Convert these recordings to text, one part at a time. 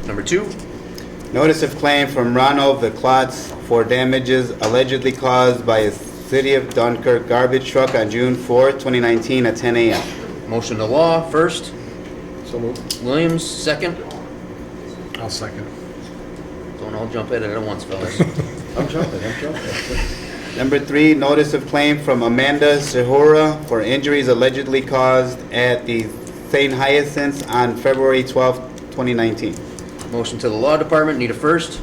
Number 2. Notice of claim from Ronald the Klotz for damages allegedly caused by a City of Dunkirk garbage truck on June 4, 2019 at 10 a.m. Motion to law first. So moved. Williams, second. I'll second. Don't all jump at it at once, fellas. I'm jumping. Number 3, notice of claim from Amanda Sehora for injuries allegedly caused at the St. Hyacinths on February 12, 2019. Motion to the law department. Need a first.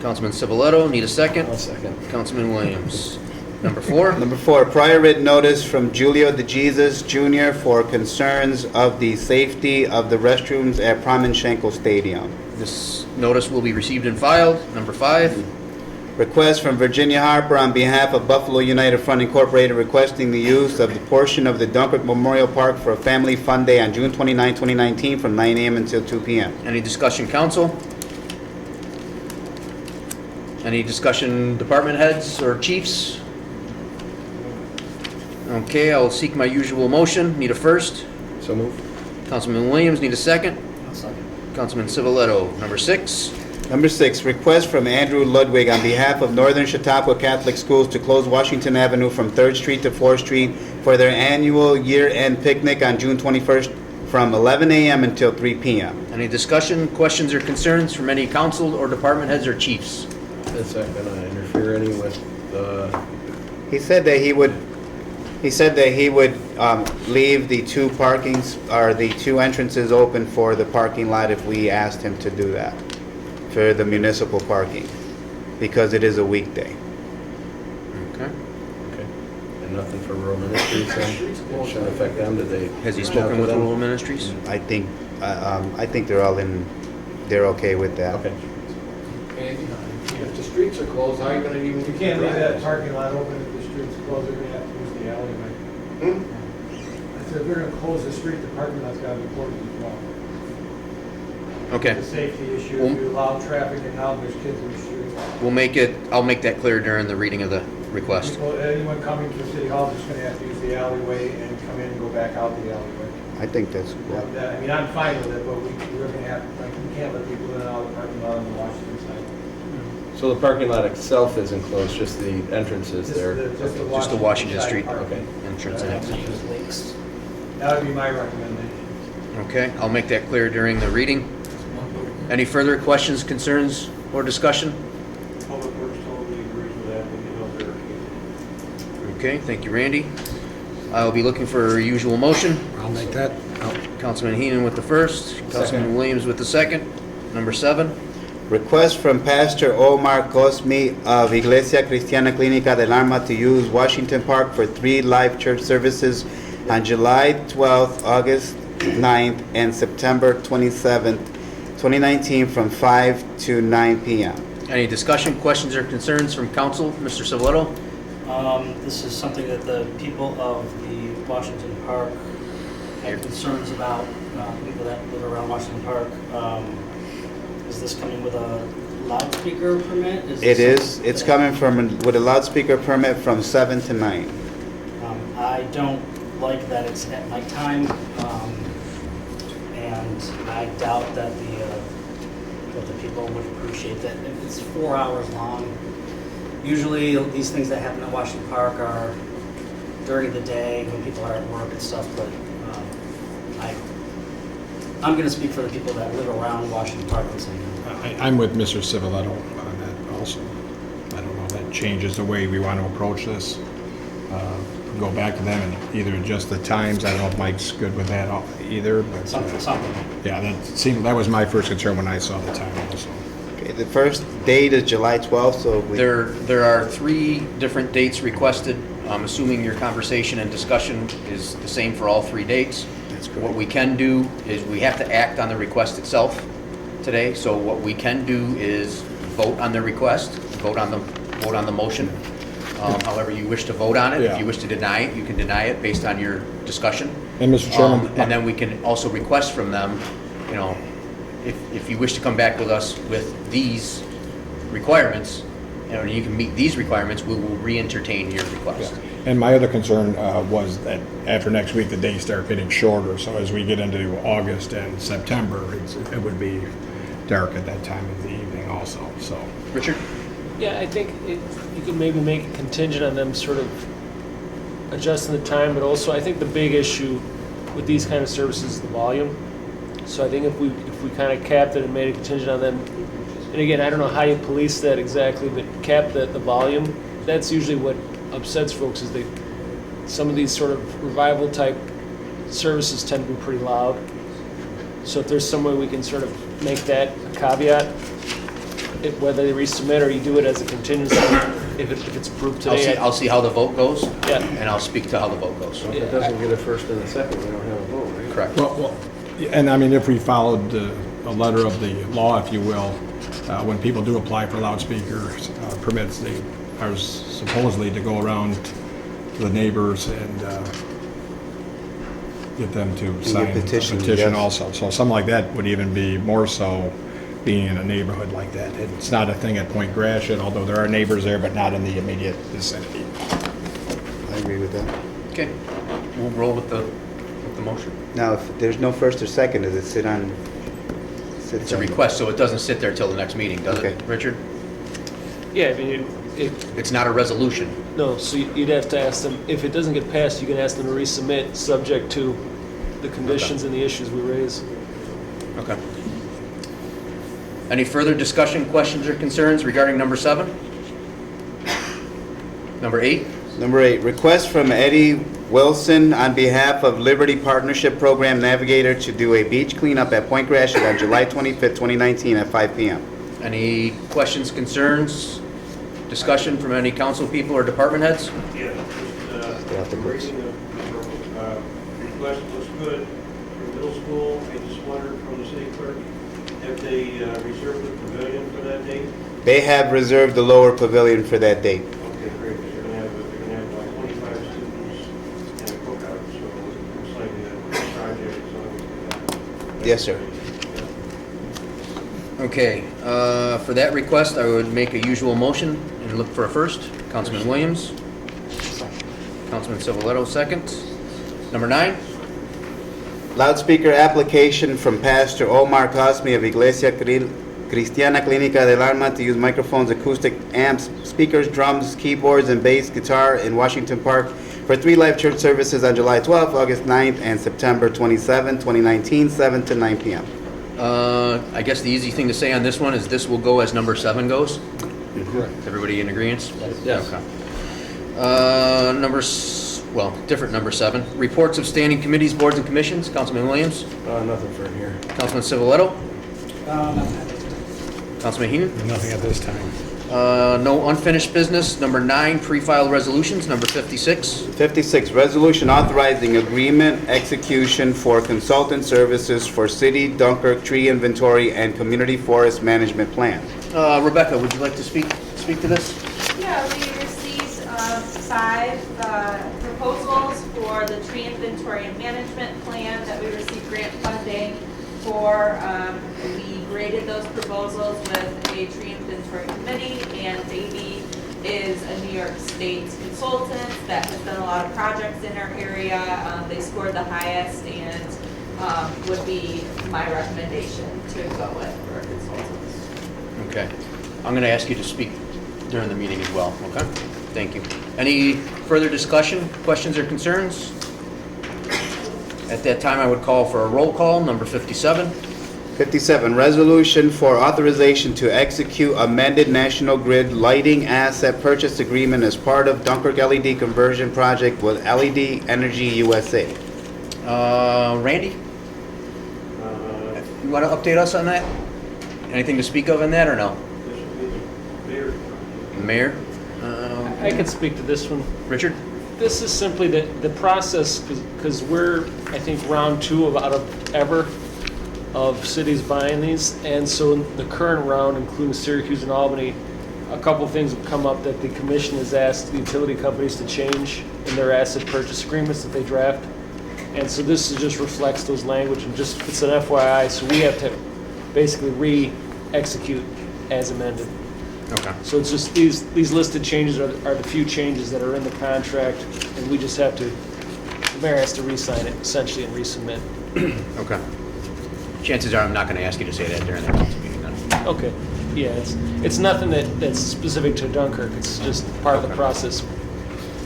Councilman Civiletto. Need a second. I'll second. Councilman Williams. Number 4. Number 4, prior written notice from Julio De Jesus Jr. for concerns of the safety of the restrooms at Promenschenko Stadium. This notice will be received and filed. Number 5. Request from Virginia Harper on behalf of Buffalo United Front Incorporated requesting the use of the portion of the Dunkirk Memorial Park for a family fun day on June 29, 2019 from 9 a.m. until 2 p.m. Any discussion, council? Any discussion, department heads or chiefs? Okay, I'll seek my usual motion. Need a first. So moved. Councilman Williams, need a second. I'll second. Councilman Civiletto. Number 6. Number 6, request from Andrew Ludwig on behalf of Northern Chautauqua Catholic Schools to close Washington Avenue from 3rd Street to 4th Street for their annual year-end picnic on June 21st from 11 a.m. until 3 p.m. Any discussion, questions, or concerns from any council or department heads or chiefs? Is that gonna interfere any with the? He said that he would leave the two parkings, or the two entrances open for the parking lot if we asked him to do that, for the municipal parking, because it is a weekday. Okay. Okay. And nothing for rural ministries then? It shouldn't affect them, did they? Has he reach out spoken to with them? rural ministries? I think they're okay with that. Okay. And if the streets are closed, how are you gonna even? You can't leave that parking lot open if the street's closed, they're gonna have to use the alleyway. I said, if they're gonna close the street, the parking lot's gotta be closed as well. Okay. It's a safety issue, Well- if you allow traffic and now there's kids in the street. I'll make that clear during the reading of the request. People, anyone coming to City Hall is just gonna have to use the alleyway and come in and go back out the alleyway. I think that's cool. I mean, I'm fine with it, but we're gonna have, like, we can't let people in and out of the parking lot on the Washington side. So the parking lot itself is enclosed, just the entrances Just there? Just the Washington side Street. parking. Okay. Entrance and exit. That would be my recommendation. Okay, I'll make that clear during the reading. Any further questions, concerns, or discussion? Public Works totally agrees with that, we can know they're. Okay, thank you, Randy. I'll be looking for a usual motion. I'll make that. Councilman Heenan with the first, Councilman Williams with the second. Number 7. Request from Pastor Omar Cosme of Iglesia Cristiana Clínica del Alma to use Washington Park for 3 live church services on July 12th, August 9th, and September 27th, 2019 from 5 to 9 p.m. Any discussion, questions, or concerns from council? Mr. Civiletto? This is something that the people of the Washington Park have concerns about, people that live around Washington Park. Is this coming with a loudspeaker permit? It is. It's coming with a loudspeaker permit from 7 to 9. I don't like that it's at nighttime, and I doubt that the people would appreciate that. If it's 4 hours long, usually these things that happen at Washington Park are during the day when people are at work and stuff, but I'm going to speak for the people that live around Washington Park and say no. I'm with Mr. Civiletto on that also. I don't know if that changes the way we want to approach this. Go back to them and either adjust the times. I don't know if Mike's good with that either, but Something. yeah, that was my first concern when I saw the time also. Okay, the first date is July 12th, so There are 3 different dates requested. I'm assuming your conversation and discussion is the same for all 3 dates. That's correct. What we can do is we have to act on the request itself today. So what we can do is vote on the request, vote on the motion. However you wish to vote on it. Yeah. If you wish to deny it, you can deny it based on your discussion. And Mr. Chairman, And then we can also request from them, if you wish to come back with us with these requirements, and you can meet these requirements, we will re-entertain your request. and my other concern was that after next week, the days start getting shorter. So as we get into August and September, it would be dark at that time of the evening also, so. Richard? Yeah, I think you could maybe make it contingent on them sort of adjusting the time, but also I think the big issue with these kind of services is the volume. So I think if we kind of capped it and made it contingent on them, and again, I don't know how you police that exactly, but cap the volume, that's usually what upsets folks is some of these sort of revival type services tend to be pretty loud. So if there's some way we can sort of make that a caveat, whether they resubmit or you do it as a contingency, if it's approved today. I'll see how the vote goes, Yeah. and I'll speak to how the vote goes. If it doesn't get a first and a second, we don't have a vote, right? Correct. Well, and I mean, if we followed a letter of the law, if you will, when people do apply for loudspeaker permits, they are supposedly to go around to the neighbors and get them to sign a petition, petition yes. also. So something like that would even be more so being in a neighborhood like that. It's not a thing at Point Gratiot, although there are neighbors there, but not in the immediate vicinity. I agree with that. Okay, we'll roll with the motion. Now, if there's no first or second, does it sit on? It's a request, so it doesn't sit there till the next meeting, does it, Okay. Richard? Yeah, I mean, It's not a resolution. no, so you'd have to ask them, if it doesn't get passed, you can ask them to resubmit, subject to the conditions and the issues we raise. Okay. Any further discussion, questions, or concerns regarding number 7? Number 8? Number 8, request from Eddie Wilson on behalf of Liberty Partnership Program Navigator to do a beach cleanup at Point Gratiot on July 25th, 2019 at 5 p.m. Any questions, concerns, discussion from any council people or department heads? Yeah, Stay off the books. reading the request looks good for middle school. I just wondered from the city clerk, have they reserved the pavilion for that date? They have reserved the lower pavilion for that date. Okay, great, because they're gonna have like 25 students and a cookout, so it looks like the project is always. Yes, sir. Okay, for that request, I would make a usual motion and look for a first. Councilman Williams. Councilman Civiletto, second. Number 9? Loudspeaker application from Pastor Omar Cosme of Iglesia Cristiana Clínica del Alma to use microphones, acoustic amps, speakers, drums, keyboards, and bass guitar in Washington Park for 3 live church services on July 12th, August 9th, and September 27, 2019, 7 to 9 p.m. I guess the easy thing to say on this one is this will go as number 7 goes. Correct. Everybody in agreement? Yes. Okay. Different number 7. Reports of standing committees, boards, and commissions. Councilman Williams. Nothing for here. Councilman Civiletto. Councilman Heenan. Nothing at this time. No unfinished business. Number 9, pre-filed resolutions. Number 56. 56, resolution authorizing agreement execution for consultant services for city Dunkirk tree inventory and community forest management plan. Rebecca, would you like to speak to this? Yeah, we received 5 proposals for the tree inventory and management plan that we received grant funding for. We graded those proposals with a tree inventory committee, and Davey is a New York State consultant that has done a lot of projects in our area. They scored the highest and would be my recommendation to go with for consultants. Okay. I'm going to ask you to speak during the meeting as well, okay? Thank you. Any further discussion, questions, or concerns? At that time, I would call for a roll call. Number 57. 57, resolution for authorization to execute amended National Grid lighting asset purchase agreement as part of Dunkirk LED conversion project with LED Energy USA. Randy, you want to update us on that? Anything to speak of in that or no? This would be the mayor's. Mayor? I can speak to this one. Richard? This is simply the process, because we're, I think, round 2 out of ever of cities buying these. And so in the current round, including Syracuse and Albany, a couple of things have come up that the commission has asked the utility companies to change in their asset purchase agreements that they draft. And so this just reflects those language and just, it's an FYI, so we have to basically re-execute as amended. Okay. So it's just these listed changes are the few changes that are in the contract, and we just have to, the mayor has to re-sign it essentially and resubmit. Okay. Chances are I'm not going to ask you to say that during the council meeting. Okay, yeah, it's nothing that's specific to Dunkirk, it's just part of the Okay. process.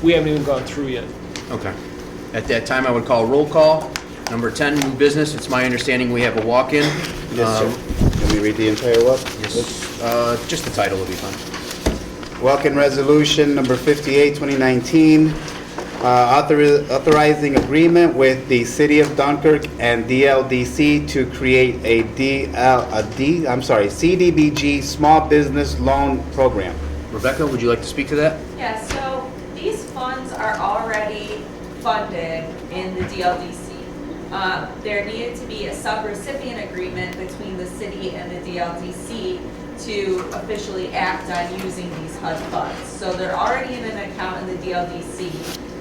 We haven't even gone through yet. Okay. At that time, I would call roll call. Number 10, new business. It's my understanding we have a walk-in. Yes, sir. Can we read the entire walk? Yes, just the title will be fine. Walk-in resolution number 58, 2019, authorizing agreement with the City of Dunkirk and DLDC to create a CDBG Small Business Loan Program. Rebecca, would you like to speak to that? Yeah, so these funds are already funded in the DLDC. There needed to be a sub-recipient agreement between the city and the DLDC to officially act on using these HUD funds. So they're already in an account in the DLDC.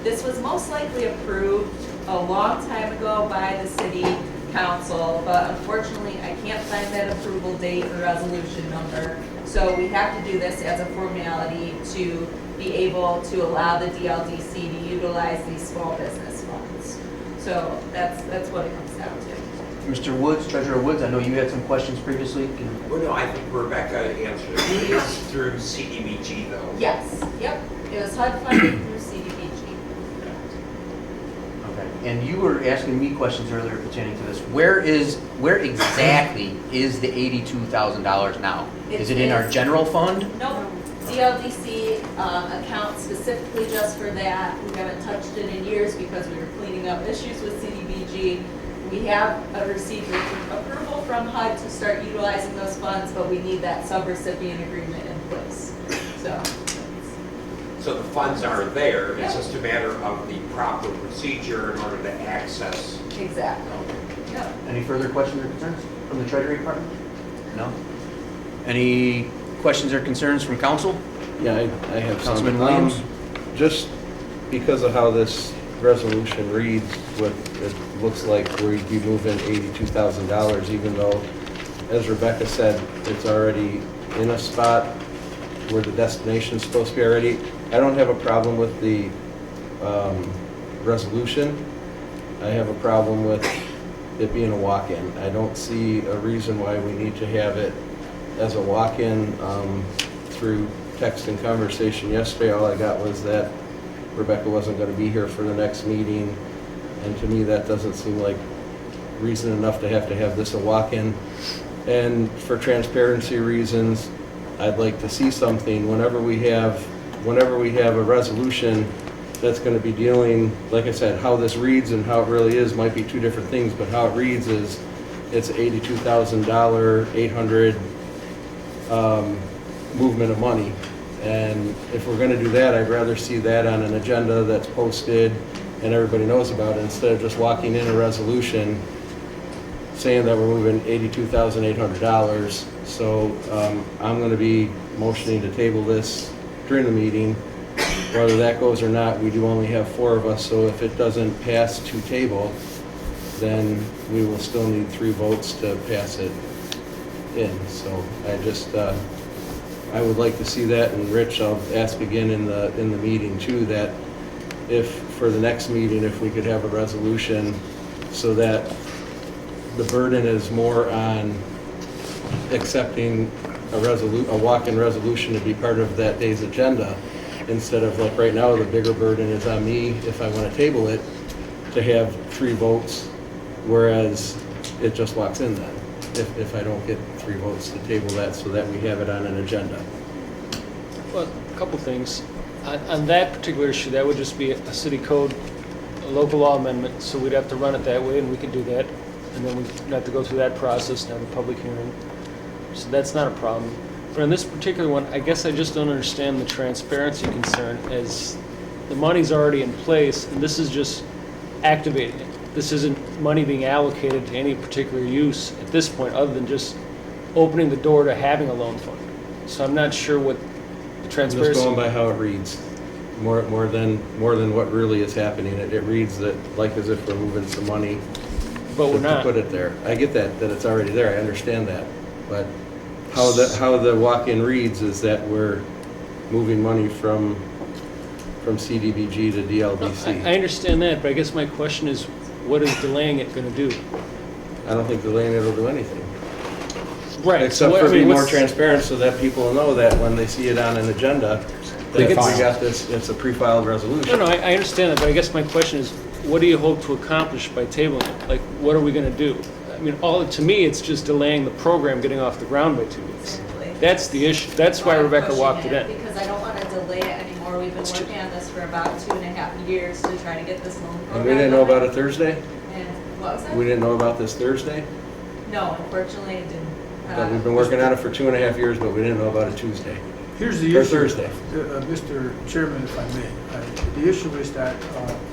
This was most likely approved a long time ago by the city council, but unfortunately I can't find that approval date or resolution number. So we have to do this as a formality to be able to allow the DLDC to utilize these small business funds. So that's what it comes down to. Mr. Woods, Treasurer Woods, I know you had some questions previously. Well, no, I think Rebecca answered it. It's through CDBG though. Yes, yep, it was HUD funded through CDBG. Okay. And you were asking me questions earlier pertaining to this. Where exactly is the $82,000 now? Is it in our general fund? Nope, DLDC account specifically just for that. We haven't touched it in years because we were cleaning up issues with CDBG. We have received approval from HUD to start utilizing those funds, but we need that sub-recipient agreement in place. So the funds are there, it's just a matter of the proper procedure in order to access. Exactly. Yep. Any further questions or concerns from the Treasury Department? No? Any questions or concerns from council? Yeah, I have some. Councilman Williams? Just because of how this resolution reads, what it looks like we'd be moving $82,000, even though, as Rebecca said, it's already in a spot where the destination's supposed to be already. I don't have a problem with the resolution. I have a problem with it being a walk-in. I don't see a reason why we need to have it as a walk-in. Through text and conversation yesterday, all I got was that Rebecca wasn't going to be here for the next meeting, and to me that doesn't seem like reason enough to have this a walk-in. And for transparency reasons, I'd like to see something whenever we have a resolution that's going to be dealing, like I said, how this reads and how it really is might be two different things, but how it reads is it's $82,000, 800 movement of money. And if we're going to do that, I'd rather see that on an agenda that's posted and everybody knows about it, instead of just walking in a resolution saying that we're moving $82,800. So I'm going to be motioning to table this during the meeting. Whether that goes or not, we do only have 4 of us, so if it doesn't pass to table, then we will still need 3 votes to pass it in. So I just, I would like to see that, and Rich, I'll ask again in the meeting too, that if for the next meeting, if we could have a resolution so that the burden is more on accepting a walk-in resolution to be part of that day's agenda, instead of like right now, the bigger burden is on me if I want to table it, to have 3 votes, whereas it just walks in then, if I don't get 3 votes to table that so that we have it on an agenda. Well, a couple things. On that particular issue, that would just be a city code, a local law amendment, so we'd have to run it that way, and we could do that. And then we'd have to go through that process and have a public hearing. So that's not a problem. But on this particular one, I guess I just don't understand the transparency concern, as the money's already in place, and this is just activating it. This isn't money being allocated to any particular use at this point, other than just opening the door to having a loan fund. So I'm not sure what the I'm transparency. just going by how it reads, more than what really is happening. It reads that like as if we're moving some money But we're to not. put it there. I get that it's already there, I understand that. But how the walk-in reads is that we're moving money from CDBG to DLDC. I understand that, but I guess my question is, what is delaying it going to do? I don't think delaying it will do anything. Right. Except So, for I mean, being more what's- transparent so that people know that when they see it on an agenda, that we got this, it's a pre-filed resolution. No, I understand that, but I guess my question is, what do you hope to accomplish by tabling it? Like, what are we gonna do? I mean, to me, it's just delaying the program getting off the ground by 2 weeks. Exactly. That's the issue. That's why I'm Rebecca pushing walked it in. Because I don't want to delay it anymore. We've been working on this for about 2.5 years to try to get this loan program. And we didn't know about going. it Thursday? And what was that? We didn't know about this Thursday? No, unfortunately, it didn't. That we've been working on it for 2.5 years, but we didn't know about it Tuesday. Here's the Or issue. Thursday. Mr. Chairman, if I may. The issue is that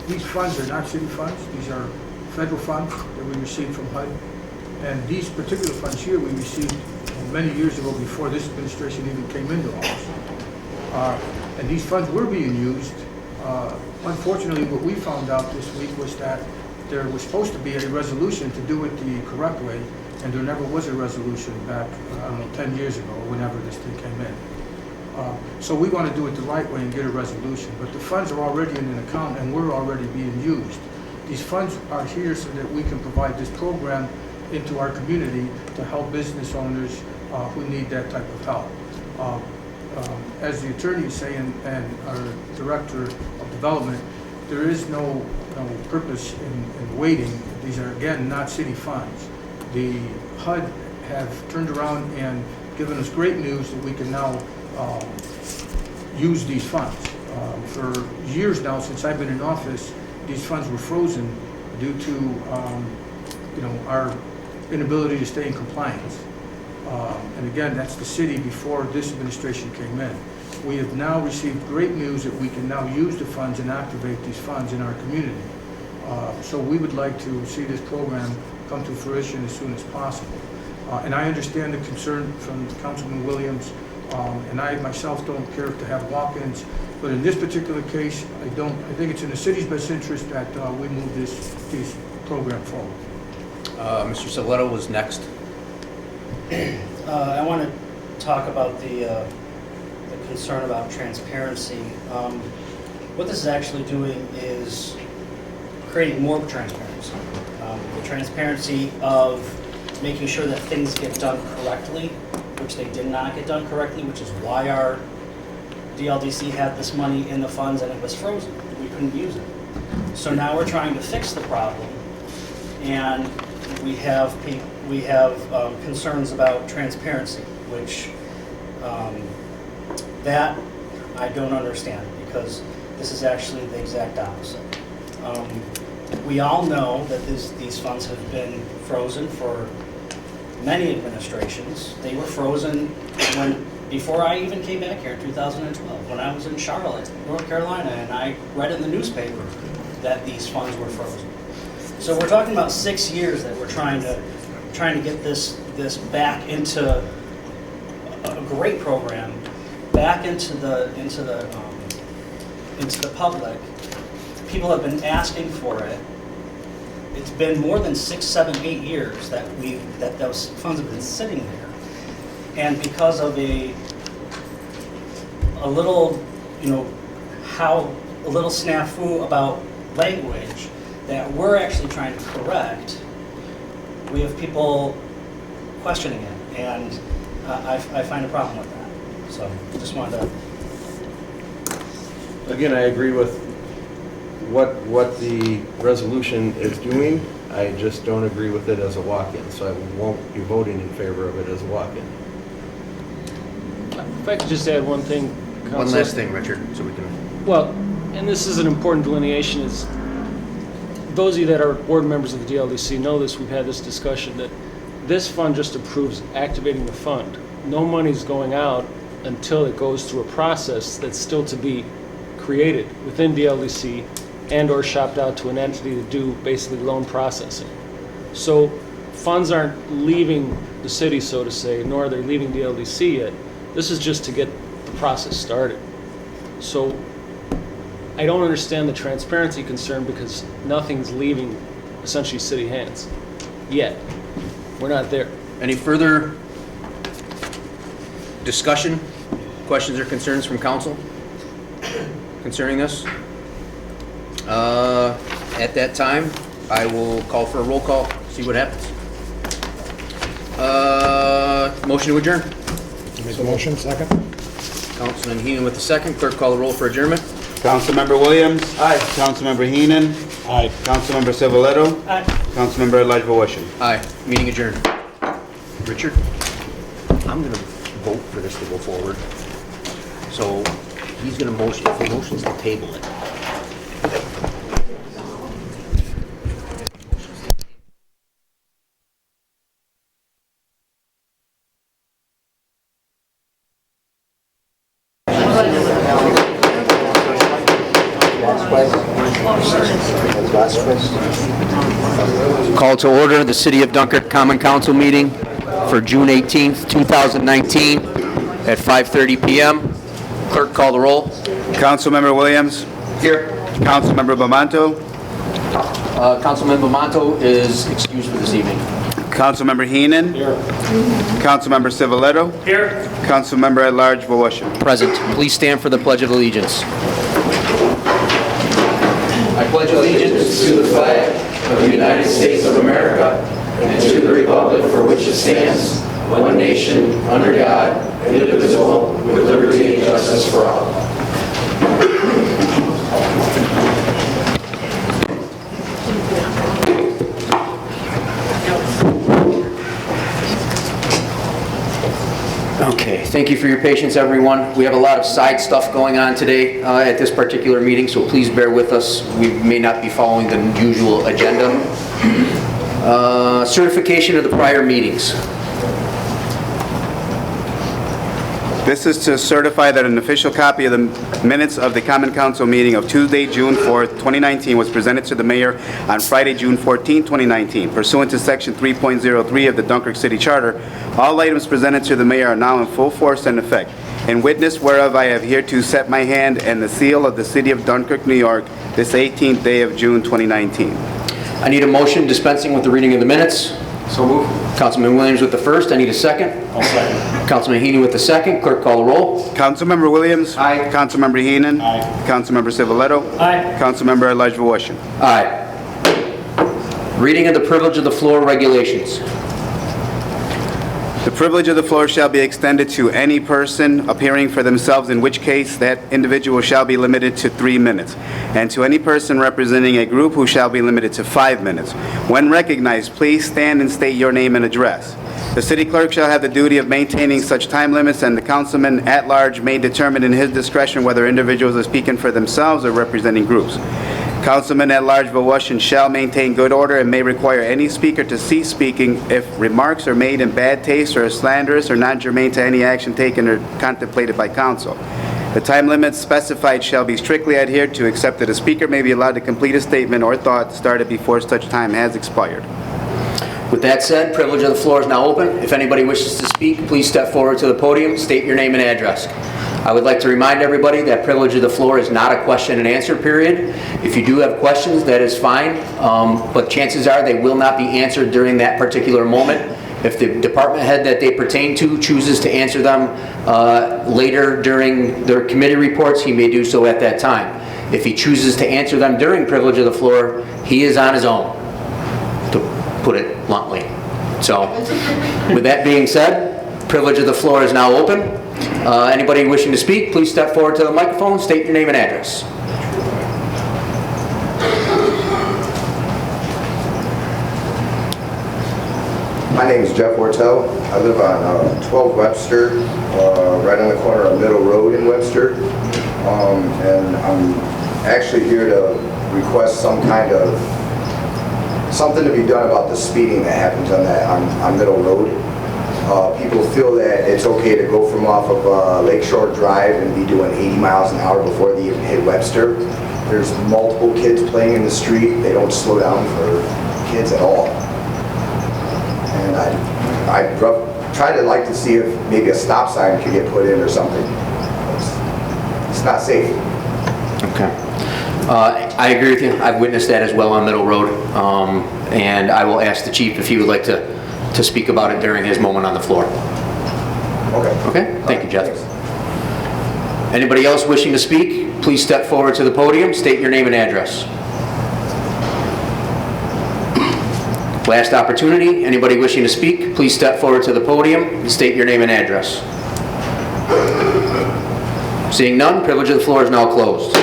these funds are not city funds. These are federal funds that we received from HUD. And these particular funds here, we received many years ago before this administration even came into office. And these funds were being used. Unfortunately, what we found out this week was that there was supposed to be a resolution to do it the correct way, and there never was a resolution back, I don't know, 10 years ago, whenever this thing came in. So we want to do it the right way and get a resolution, but the funds are already in an account and we're already being used. These funds are here so that we can provide this program into our community to help business owners who need that type of help. As the attorney is saying, and our director of development, there is no purpose in waiting. These are, again, not city funds. The HUD have turned around and given us great news that we can now use these funds. For years now, since I've been in office, these funds were frozen due to our inability to stay in compliance. And again, that's the city before this administration came in. We have now received great news that we can now use the funds and activate these funds in our community. So we would like to see this program come to fruition as soon as possible. And I understand the concern from Councilman Williams, and I myself don't care to have walk-ins, but in this particular case, I think it's in the city's best interest that we move this program forward. Mr. Saletto was next. I want to talk about the concern about transparency. What this is actually doing is creating more transparency. The transparency of making sure that things get done correctly, which they did not get done correctly, which is why our DLDC had this money in the funds and it was frozen. We couldn't use it. So now we're trying to fix the problem, and we have concerns about transparency, which that I don't understand, because this is actually the exact opposite. We all know that these funds have been frozen for many administrations. They were frozen before I even came back here in 2012, when I was in Charlotte, North Carolina, and I read in the newspaper that these funds were frozen. So we're talking about 6 years that we're trying to get this back into a great program, back into the public. People have been asking for it. It's been more than 6, 7, 8 years that those funds have been sitting there, and because of a little snafu about language that we're actually trying to correct, we have people questioning it, and I find a problem with that. So just wanted to. Again, I agree with what the resolution is doing. I just don't agree with it as a walk-in, so I won't be voting in favor of it as a walk-in. If I could just add one thing, One Council. last thing, Richard, so we can. Well, and this is an important delineation, is those of you that are board members of the DLDC know this, we've had this discussion, that this fund just approves activating the fund. No money's going out until it goes through a process that's still to be created within DLDC and or shopped out to an entity to do basically loan processing. So funds aren't leaving the city, so to say, nor are they leaving DLDC yet. This is just to get the process started. So I don't understand the transparency concern, because nothing's leaving essentially city hands yet. We're not there. Any further discussion, questions or concerns from council concerning this? At that time, I will call for a roll call, see what happens. motion to adjourn? Make a motion, second? Councilman Heenan with the second. Clerk, call the roll for adjournment. Councilmember Williams. Aye. Councilmember Heenan. Aye. Councilmember Civiletto. Aye. Councilmember at-large Voisin. Aye. Meeting adjourned. Richard, I'm gonna vote for this to go forward. So he's gonna motion, if he motions to table it. Call to order the City of Dunkirk Common Council meeting for June 18th, 2019 at 5:30 PM. Clerk, call the roll. Councilmember Williams. Here. Councilmember Bamanto. Councilman Bamanto is excused for this evening. Councilmember Heenan. Here. Councilmember Civiletto. Here. Councilmember at-large Voisin. Present. Please stand for the Pledge of Allegiance. I pledge allegiance to the flag of the United States of America and to the republic for which it stands, one nation, under God, indivisible, with liberty and justice for all. Okay, thank you for your patience, everyone. We have a lot of side stuff going on today at this particular meeting, so please bear with us. We may not be following the usual agenda. Certification of the prior meetings. This is to certify that an official copy of the minutes of the Common Council meeting of Tuesday, June 4th, 2019 was presented to the mayor on Friday, June 14th, 2019. Pursuant to Section 3.03 of the Dunkirk City Charter, all items presented to the mayor are now in full force and effect. In witness whereof I have hereto set my hand and the seal of the City of Dunkirk, New York, this 18th day of June, 2019. I need a motion dispensing with the reading of the minutes. So move. Councilman Williams with the first. I need a second. I'll second. Councilman Heenan with the second. Clerk, call the roll. Councilmember Williams. Aye. Councilmember Heenan. Aye. Councilmember Civiletto. Aye. Councilmember at-large Voisin. Aye. Reading of the privilege of the floor regulations. The privilege of the floor shall be extended to any person appearing for themselves, in which case that individual shall be limited to 3 minutes, and to any person representing a group who shall be limited to 5 minutes. When recognized, please stand and state your name and address. The city clerk shall have the duty of maintaining such time limits, and the councilman at large may determine in his discretion whether individuals are speaking for themselves or representing groups. Councilman at-large Voisin shall maintain good order and may require any speaker to cease speaking if remarks are made in bad taste or are slanderous or not germane to any action taken or contemplated by council. The time limits specified shall be strictly adhered to, except that a speaker may be allowed to complete a statement or thought started before such time has expired. With that said, privilege of the floor is now open. If anybody wishes to speak, please step forward to the podium, state your name and address. I would like to remind everybody that privilege of the floor is not a question and answer period. If you do have questions, that is fine, but chances are they will not be answered during that particular moment. If the department head that they pertain to chooses to answer them later during their committee reports, he may do so at that time. If he chooses to answer them during privilege of the floor, he is on his own, to put it bluntly. So, with that being said, privilege of the floor is now open. Anybody wishing to speak, please step forward to the microphone, state your name and address. My name is Jeff Wortel. I live on 12 Webster, right on the corner of Middle Road in Webster. And I'm actually here to request something to be done about the speeding that happens on Middle Road. People feel that it's okay to go from off of Lakeshore Drive and be doing 80 miles an hour before they even hit Webster. There's multiple kids playing in the street. They don't slow down for kids at all. And I try to like to see if maybe a stop sign could get put in or something. It's not safe. Okay. I agree with you. I've witnessed that as well on Middle Road. And I will ask the chief if he would like to speak about it during his moment on the floor. Okay. Okay? Thank you, Jeff. Thanks. Anybody else wishing to speak, please step forward to the podium, state your name and address. Last opportunity. Anybody wishing to speak, please step forward to the podium and state your name and address. Seeing none, privilege of the floor is now closed.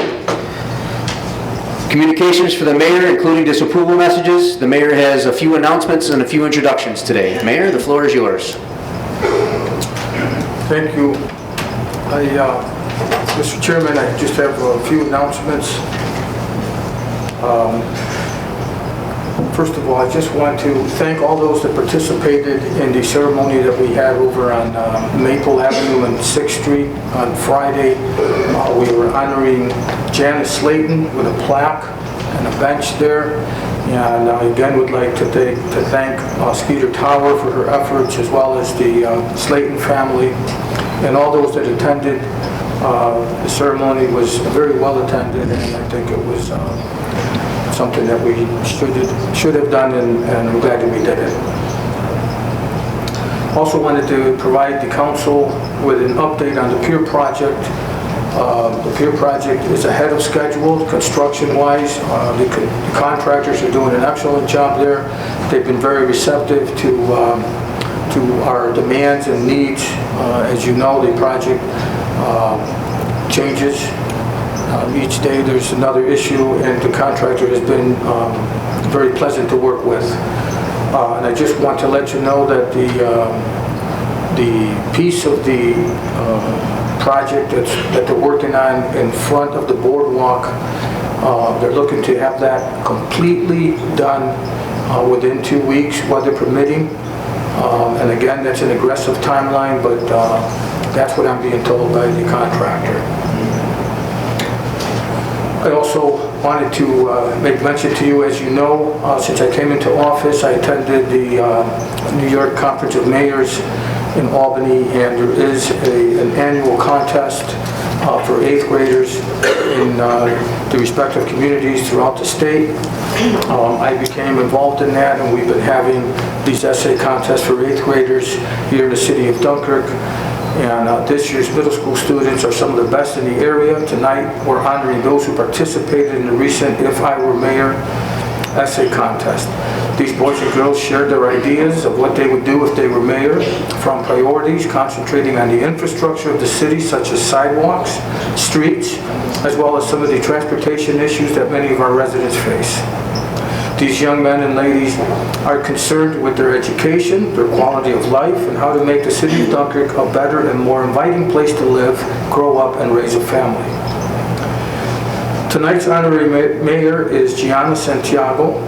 Communications for the mayor, including disapproval messages. The mayor has a few announcements and a few introductions today. Mayor, the floor is yours. Thank you. Mr. Chairman, I just have a few announcements. First of all, I just want to thank all those that participated in the ceremony that we had over on Maple Avenue and 6th Street on Friday. We were honoring Janice Slayton with a plaque and a bench there. And again, would like to thank Skeeter Tower for her efforts, as well as the Slayton family and all those that attended. The ceremony was very well attended, and I think it was something that we should have done, and I'm glad that we did it. Also wanted to provide the council with an update on the pier project. The pier project is ahead of schedule, construction-wise. The contractors are doing an excellent job there. They've been very receptive to our demands and needs. As you know, the project changes. Each day there's another issue, and the contractor has been very pleasant to work with. And I just want to let you know that the piece of the project that they're working on in front of the boardwalk, they're looking to have that completely done within 2 weeks, weather permitting. And again, that's an aggressive timeline, but that's what I'm being told by the contractor. I also wanted to make mention to you, as you know, since I came into office, I attended the New York Conference of Mayors in Albany, and there is an annual contest for 8th graders in the respective communities throughout the state. I became involved in that, and we've been having these essay contests for 8th graders here in the city of Dunkirk. And this year's middle school students are some of the best in the area. Tonight, we're honoring those who participated in the recent If I Were Mayor essay contest. These boys and girls shared their ideas of what they would do if they were mayor, from priorities concentrating on the infrastructure of the city, such as sidewalks, streets, as well as some of the transportation issues that many of our residents face. These young men and ladies are concerned with their education, their quality of life, and how to make the city of Dunkirk a better and more inviting place to live, grow up, and raise a family. Tonight's honorary mayor is Gianna Santiago,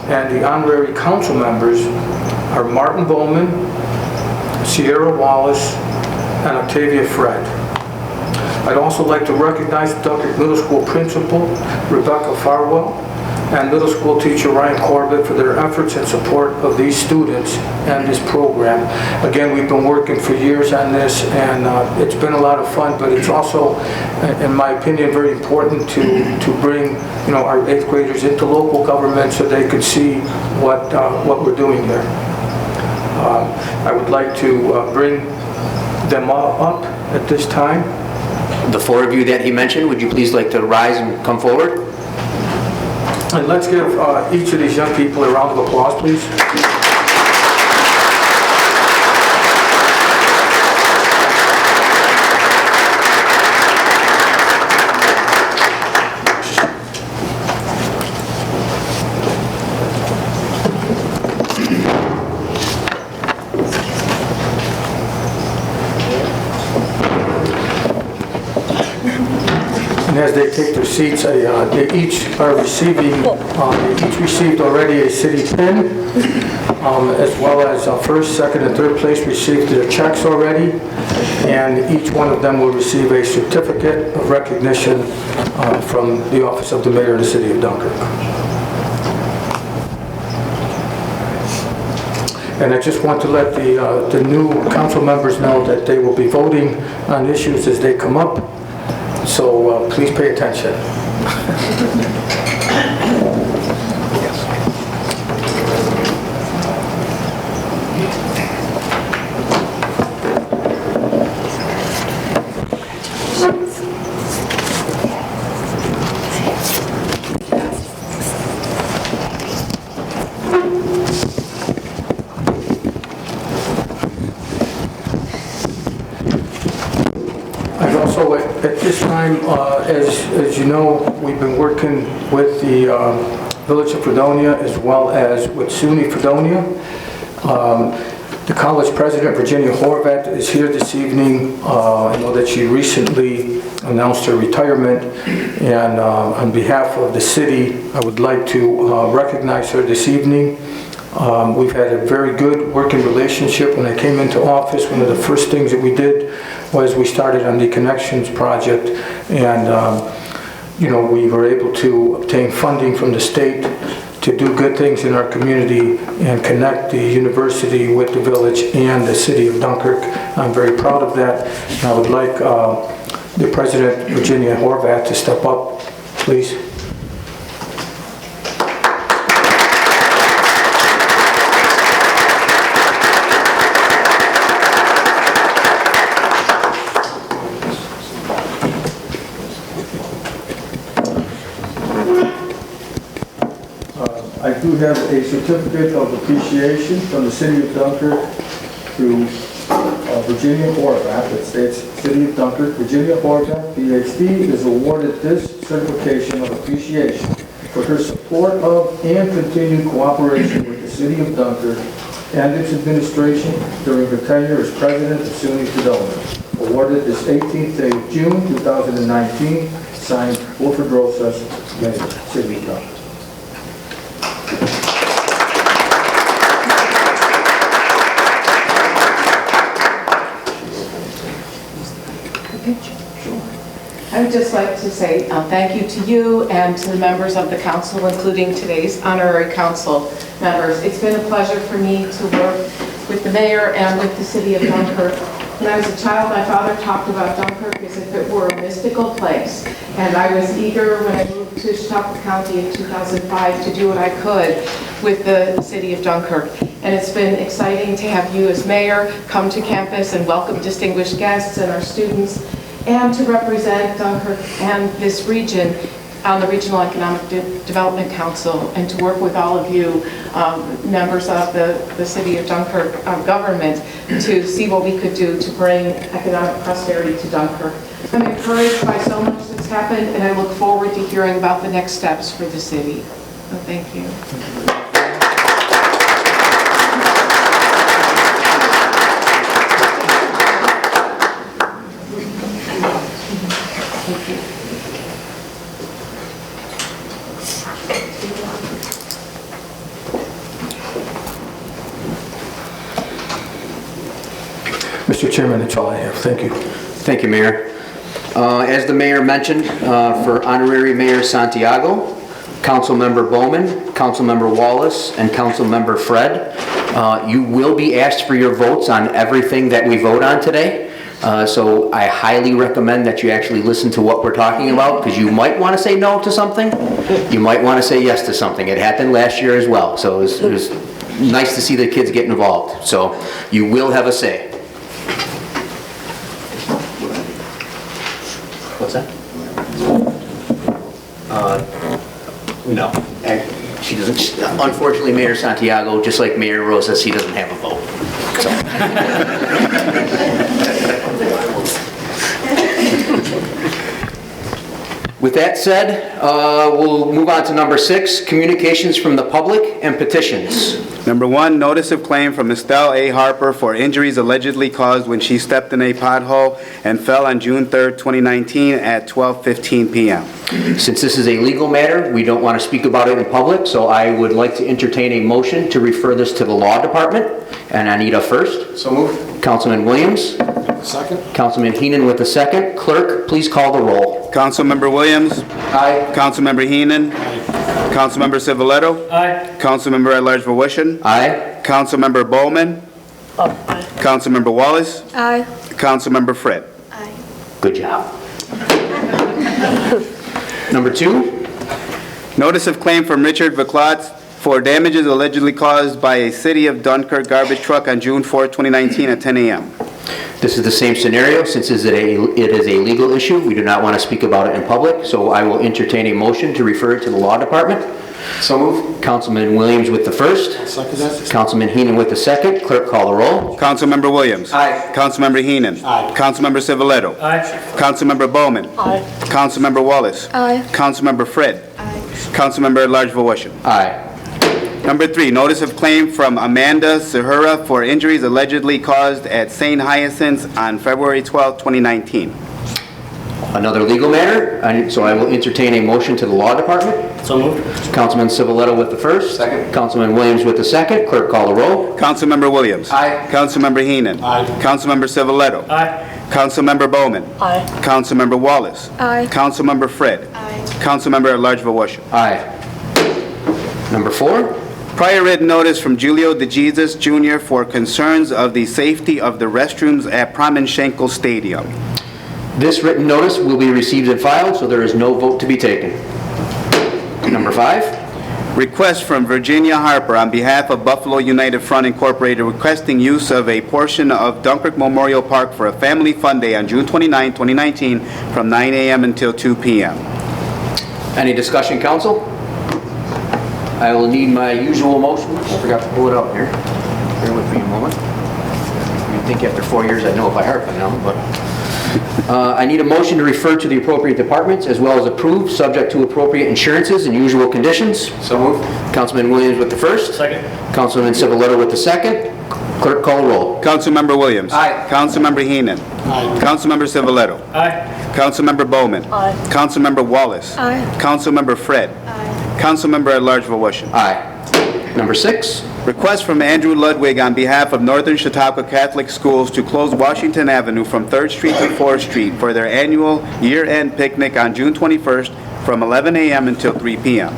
and the honorary council members are Martin Bowman, Sierra Wallace, and Octavia Fred. I'd also like to recognize Dunkirk Middle School principal, Rebecca Farwell, and middle school teacher Ryan Corbett for their efforts and support of these students and this program. Again, we've been working for years on this, and it's been a lot of fun, but it's also, in my opinion, very important to bring our 8th graders into local government so they can see what we're doing here. I would like to bring them all up at this time. The 4 of you that he mentioned, would you please like to rise and come forward? And let's give each of these young people a round of applause, please. And as they take their seats, they each received already a city pin, as well as first, second, and third place received their checks already, and each one of them will receive a certificate of recognition from the office of the mayor of the city of Dunkirk. And I just want to let the new council members know that they will be voting on issues as they come up. So please pay attention. So at this time, as you know, we've been working with the Village of Fredonia as well as with SUNY Fredonia. The college president, Virginia Horvath, is here this evening. I know that she recently announced her retirement, and on behalf of the city, I would like to recognize her this evening. We've had a very good working relationship. When I came into office, one of the first things that we did was we started on the Connections project, and we were able to obtain funding from the state to do good things in our community and connect the university with the village and the city of Dunkirk. I'm very proud of that. And I would like the President, Virginia Horvath, to step up, please. I do have a certificate of appreciation from the City of Dunkirk to Virginia Horvath. It states, City of Dunkirk, Virginia Horvath, PhD, is awarded this certification of appreciation for her support of and continued cooperation with the City of Dunkirk and its administration during her tenure as President of SUNY Fredonia. Awarded this 18th day of June 2019, signed Wilfred Rosas, Mayor, City of Dunkirk. I would just like to say thank you to you and to the members of the council, including today's honorary council members. It's been a pleasure for me to work with the mayor and with the city of Dunkirk. When I was a child, my father talked about Dunkirk as if it were a mystical place. And I was eager when I moved to Chautauqua County in 2005 to do what I could with the city of Dunkirk. And it's been exciting to have you as mayor come to campus and welcome distinguished guests and our students, and to represent Dunkirk and this region on the Regional Economic Development Council, and to work with all of you, members of the City of Dunkirk government, to see what we could do to bring economic prosperity to Dunkirk. I'm encouraged by so much that's happened, and I look forward to hearing about the next steps for the city. So thank you. Mr. Chairman, that's all I have. Thank you. Thank you, Mayor. As the mayor mentioned, for honorary Mayor Santiago, Councilmember Bowman, Councilmember Wallace, and Councilmember Fred, you will be asked for your votes on everything that we vote on today. So I highly recommend that you actually listen to what we're talking about, because you might want to say no to something. You might want to say yes to something. It happened last year as well. So it was nice to see the kids get involved. So you will have a say. What's that? No. She doesn't. Unfortunately, Mayor Santiago, just like Mayor Rosas, he doesn't have a vote. With that said, we'll move on to number 6, communications from the public and petitions. Number 1, notice of claim from Estelle A. Harper for injuries allegedly caused when she stepped in a pothole and fell on June 3rd, 2019 at 12:15 p.m. Since this is a legal matter, we don't want to speak about it in public, so I would like to entertain a motion to refer this to the law department. And I need a first. So moved. Councilman Williams. Second. Councilman Heenan with the second. Clerk, please call the roll. Councilmember Williams. Aye. Councilmember Heenan. Councilmember Civiletto. Aye. Councilmember at-large Verwischen. Aye. Councilmember Bowman. Councilmember Wallace. Aye. Councilmember Fred. Aye. Good job. Number 2. Notice of claim from Richard Vaclotz for damages allegedly caused by a City of Dunkirk garbage truck on June 4, 2019 at 10 a.m. This is the same scenario. Since it is a legal issue, we do not want to speak about it in public, so I will entertain a motion to refer it to the law department. So moved. Councilman Williams with the first. Second that? Councilman Heenan with the second. Clerk, call the roll. Councilmember Williams. Aye. Councilmember Heenan. Aye. Councilmember Civiletto. Aye. Councilmember Bowman. Aye. Councilmember Wallace. Aye. Councilmember Fred. Aye. Councilmember at-large Voloshin. Aye. Number 3, notice of claim from Amanda Sahura for injuries allegedly caused at St. Hyacinth's on February 12, 2019. Another legal matter, so I will entertain a motion to the Law Department. So moved. Councilman Civiletto with the first. Second. Councilman Williams with the second. Clerk, call the roll. Councilmember Williams. Aye. Councilmember Heenan. Aye. Councilmember Civiletto. Aye. Councilmember Bowman. Aye. Councilmember Wallace. Aye. Councilmember Fred. Aye. Councilmember at-large Voloshin. Aye. Number 4. Prior written notice from Julio DeJesus Jr. for concerns of the safety of the restrooms at Promenschenkel Stadium. This written notice will be received and filed, so there is no vote to be taken. Number 5. Request from Virginia Harper on behalf of Buffalo United Front Incorporated requesting use of a portion of Dunkirk Memorial Park for a family fun day on June 29, 2019 from 9 a.m. until 2 p.m. Any discussion, council? I will need my usual motion. I forgot to pull it up here. Bear with me a moment. You'd think after 4 years I'd know if I heard by now, but... I need a motion to refer to the appropriate departments as well as approve, subject to appropriate insurances and usual conditions. So moved. Councilman Williams with the first. Second. Councilman Civiletto with the second. Clerk, call the roll. Councilmember Williams. Aye. Councilmember Heenan. Aye. Councilmember Civiletto. Aye. Councilmember Bowman. Aye. Councilmember Wallace. Aye. Councilmember Fred. Aye. Councilmember at-large Voloshin. Aye. Number 6. Request from Andrew Ludwig on behalf of Northern Chautauqua Catholic Schools to close Washington Avenue from 3rd Street to 4th Street for their annual year-end picnic on June 21st from 11 a.m. until 3 p.m.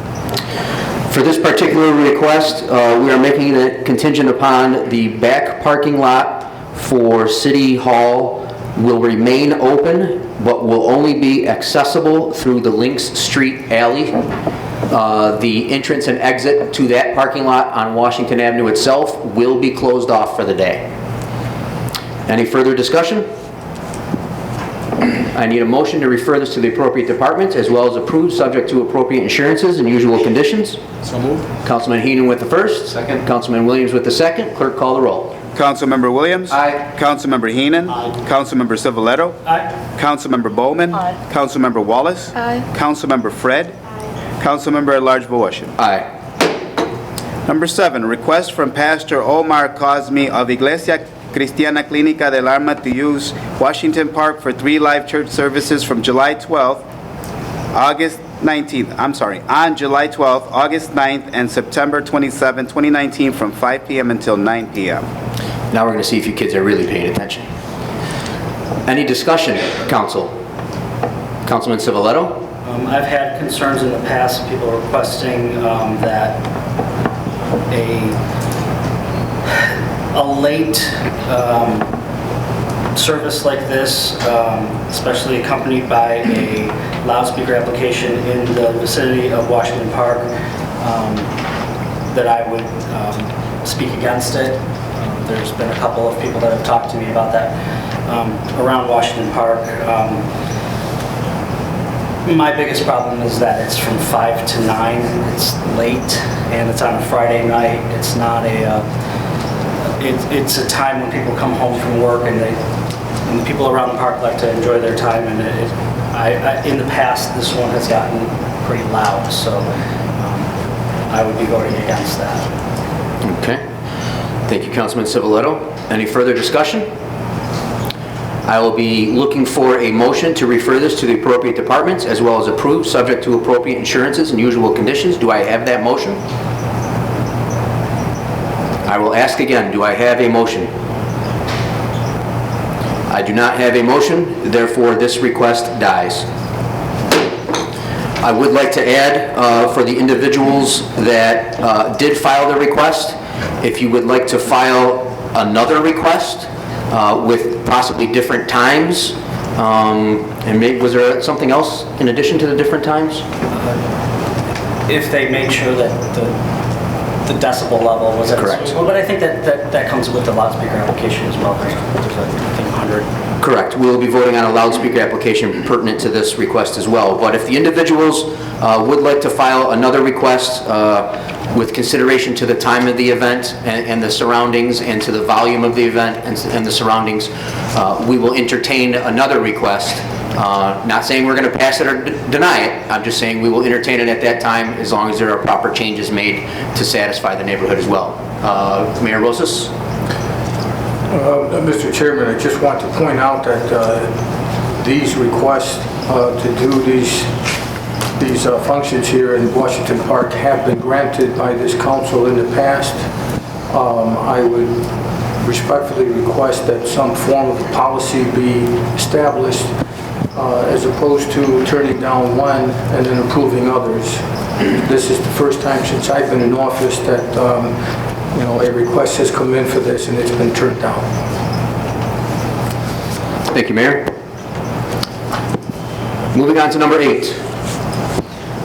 For this particular request, we are making it contingent upon the back parking lot for City Hall will remain open, but will only be accessible through the Lynx Street alley. The entrance and exit to that parking lot on Washington Avenue itself will be closed off for the day. Any further discussion? I need a motion to refer this to the appropriate departments as well as approve, subject to appropriate insurances and usual conditions. So moved. Councilman Heenan with the first. Second. Councilman Williams with the second. Clerk, call the roll. Councilmember Williams. Aye. Councilmember Heenan. Aye. Councilmember Civiletto. Aye. Councilmember Bowman. Aye. Councilmember Wallace. Aye. Councilmember Fred. Aye. Councilmember at-large Voloshin. Aye. Number 7, request from Pastor Omar Cosme of Iglesia Cristiana Clínica del Alma to use Washington Park for 3 live church services from July 12th, on July 12th, August 9th, and September 27, 2019 from 5 p.m. until 9 p.m. Now we're going to see if you kids are really paying attention. Any discussion, council? Councilman Civiletto? I've had concerns in the past, of people requesting that a late service like this, especially accompanied by a loudspeaker application in the vicinity of Washington Park, that I would speak against it. There's been a couple of people that have talked to me about that around Washington Park. My biggest problem is that it's from 5 to 9. It's late, and it's on a Friday night. It's not a. It's a time when people come home from work, and the people around the park like to enjoy their time. And in the past, this one has gotten pretty loud, so I would be voting against that. Okay. Thank you, Councilman Civiletto. Any further discussion? I will be looking for a motion to refer this to the appropriate departments as well as approve, subject to appropriate insurances and usual conditions. Do I have that motion? I will ask again, do I have a motion? I do not have a motion, therefore this request dies. I would like to add, for the individuals that did file the request, if you would like to file another request with possibly different times, and maybe, was there something else in addition to the different times? If they made sure that the decibel level was at. Correct. But I think that comes with the loudspeaker application as well. There's I think 100. Correct. We will be voting on a loudspeaker application pertinent to this request as well. But if the individuals would like to file another request with consideration to the time of the event and the surroundings and to the volume of the event and the surroundings, we will entertain another request. Not saying we're going to pass it or deny it. I'm just saying we will entertain it at that time as long as there are proper changes made to satisfy the neighborhood as well. Mayor Rosas? Mr. Chairman, I just want to point out that these requests to do these functions here in Washington Park have been granted by this council in the past. I would respectfully request that some form of policy be established as opposed to turning down one and then approving others. This is the first time since I've been in office that a request has come in for this and it's been turned down. Thank you, Mayor. Moving on to number 8.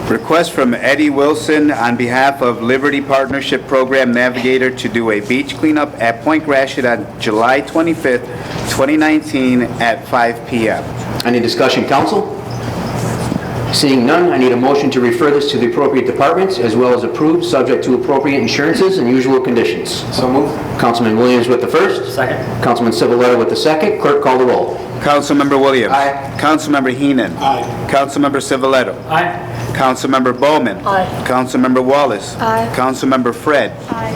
Request from Eddie Wilson on behalf of Liberty Partnership Program Navigator to do a beach cleanup at Point Gratiot on July 25th, 2019 at 5 p.m. Any discussion, council? Seeing none, I need a motion to refer this to the appropriate departments as well as approve, subject to appropriate insurances and usual conditions. So moved. Councilman Williams with the first. Second. Councilman Civiletta with the second. Clerk, call the roll. Councilmember Williams. Aye. Councilmember Heenan. Aye. Councilmember Civiletto. Aye. Councilmember Bowman. Aye. Councilmember Wallace. Aye. Councilmember Fred. Aye.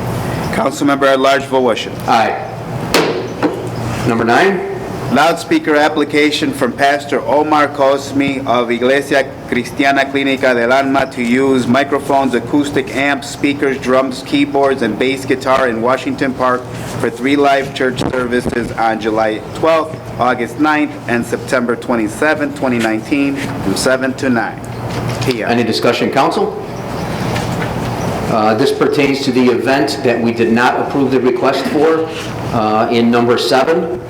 Councilmember at-large Voloshin. Aye. Number 9. Loudspeaker application from Pastor Omar Cosme of Iglesia Cristiana Clínica del Alma to use microphones, acoustic amps, speakers, drums, keyboards, and bass guitar in Washington Park for 3 live church services on July 12th, August 9th, and September 27th, 2019, from 7 to 9 p.m. Any discussion, council? This pertains to the event that we did not approve the request for in number 7.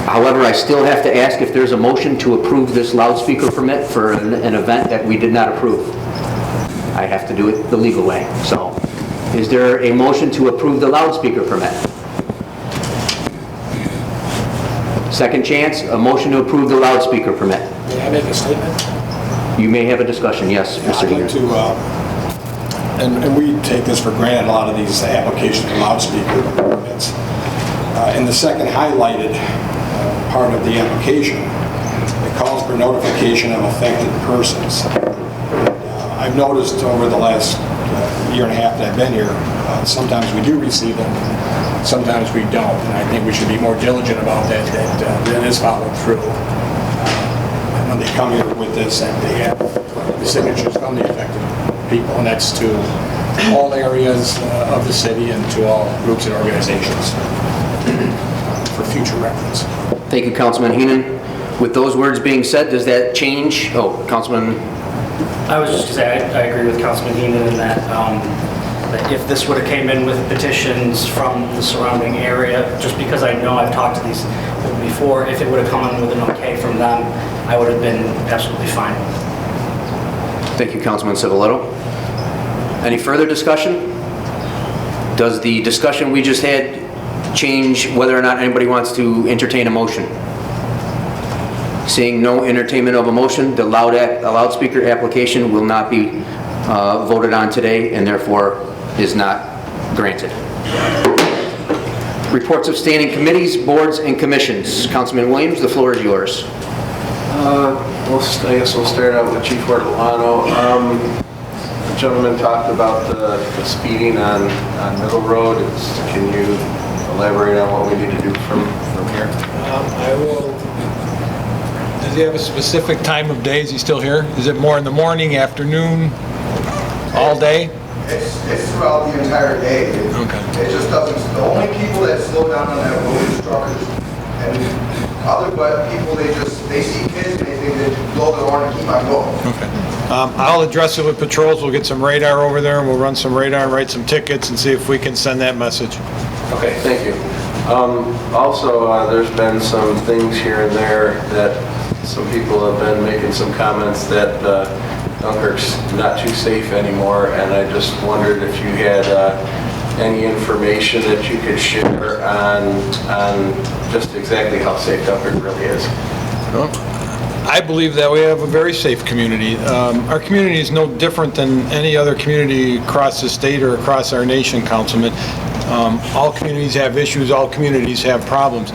However, I still have to ask if there's a motion to approve this loudspeaker permit for an event that we did not approve. I have to do it the legal way. So, is there a motion to approve the loudspeaker permit? Second chance, a motion to approve the loudspeaker permit. May I make a statement? You may have a discussion. Yes, Mr. I'd like Heater. to, and we take this for granted, a lot of these applications for loudspeaker permits. In the second highlighted part of the application, it calls for notification of affected persons. I've noticed over the last year and a half that I've been here, sometimes we do receive them, sometimes we don't, and I think we should be more diligent about that it is followed through. When they come here with this, and they have the signatures from the affected people, and that's to all areas of the city and to all groups and organizations for future reference. Thank you, Councilman Heenan. With those words being said, does that change? Oh, Councilman. I was just going to say, I agree with Councilman Heenan in that that if this would have came in with petitions from the surrounding area, just because I know I've talked to these people before, if it would have come in with an okay from them, I would have been absolutely fine. Thank you, Councilman Civiletto. Any further discussion? Does the discussion we just had change whether or not anybody wants to entertain a motion? Seeing no entertainment of a motion, the loudspeaker application will not be voted on today and therefore is not granted. Reports of standing committees, boards, and commissions. Councilman Williams, the floor is yours. I guess we'll start out with Chief Ortolano. The gentleman talked about the speeding on Middle Road. Can you elaborate on what we need to do from here? I will. Does he have a specific time of day? Is he still here? Is it more in the morning, afternoon, all day? It's throughout the entire day. Okay. It just doesn't, the only people that slow down on that road is truckers. And other people, they see kids and they think they blow the horn and keep on going. Okay. I'll address it with patrols. We'll get some radar over there and we'll run some radar and write some tickets and see if we can send that message. Okay, thank you. Also, there's been some things here and there that some people have been making some comments that Dunkirk's not too safe anymore, and I just wondered if you had any information that you could share on just exactly how safe Dunkirk really is? I believe that we have a very safe community. Our community is no different than any other community across the state or across our nation, Councilman. All communities have issues, all communities have problems.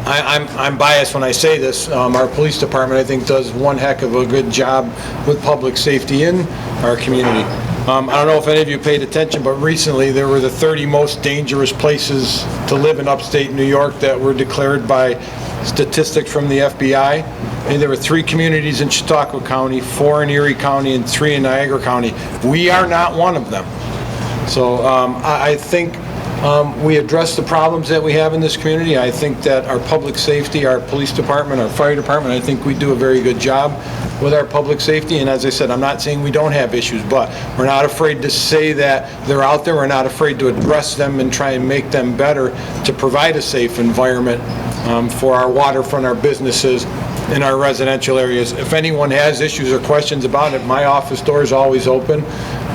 I'm biased when I say this. Our police department, I think, does one heck of a good job with public safety in our community. I don't know if any of you paid attention, but recently there were the 30 most dangerous places to live in upstate New York that were declared by statistics from the FBI. And there were 3 communities in Chautauqua County, 4 in Erie County, and 3 in Niagara County. We are not one of them. So I think we address the problems that we have in this community. I think that our public safety, our police department, our fire department, I think we do a very good job with our public safety. And as I said, I'm not saying we don't have issues, but we're not afraid to say that they're out there. We're not afraid to address them and try and make them better to provide a safe environment for our waterfront, our businesses, in our residential areas. If anyone has issues or questions about it, my office door is always open,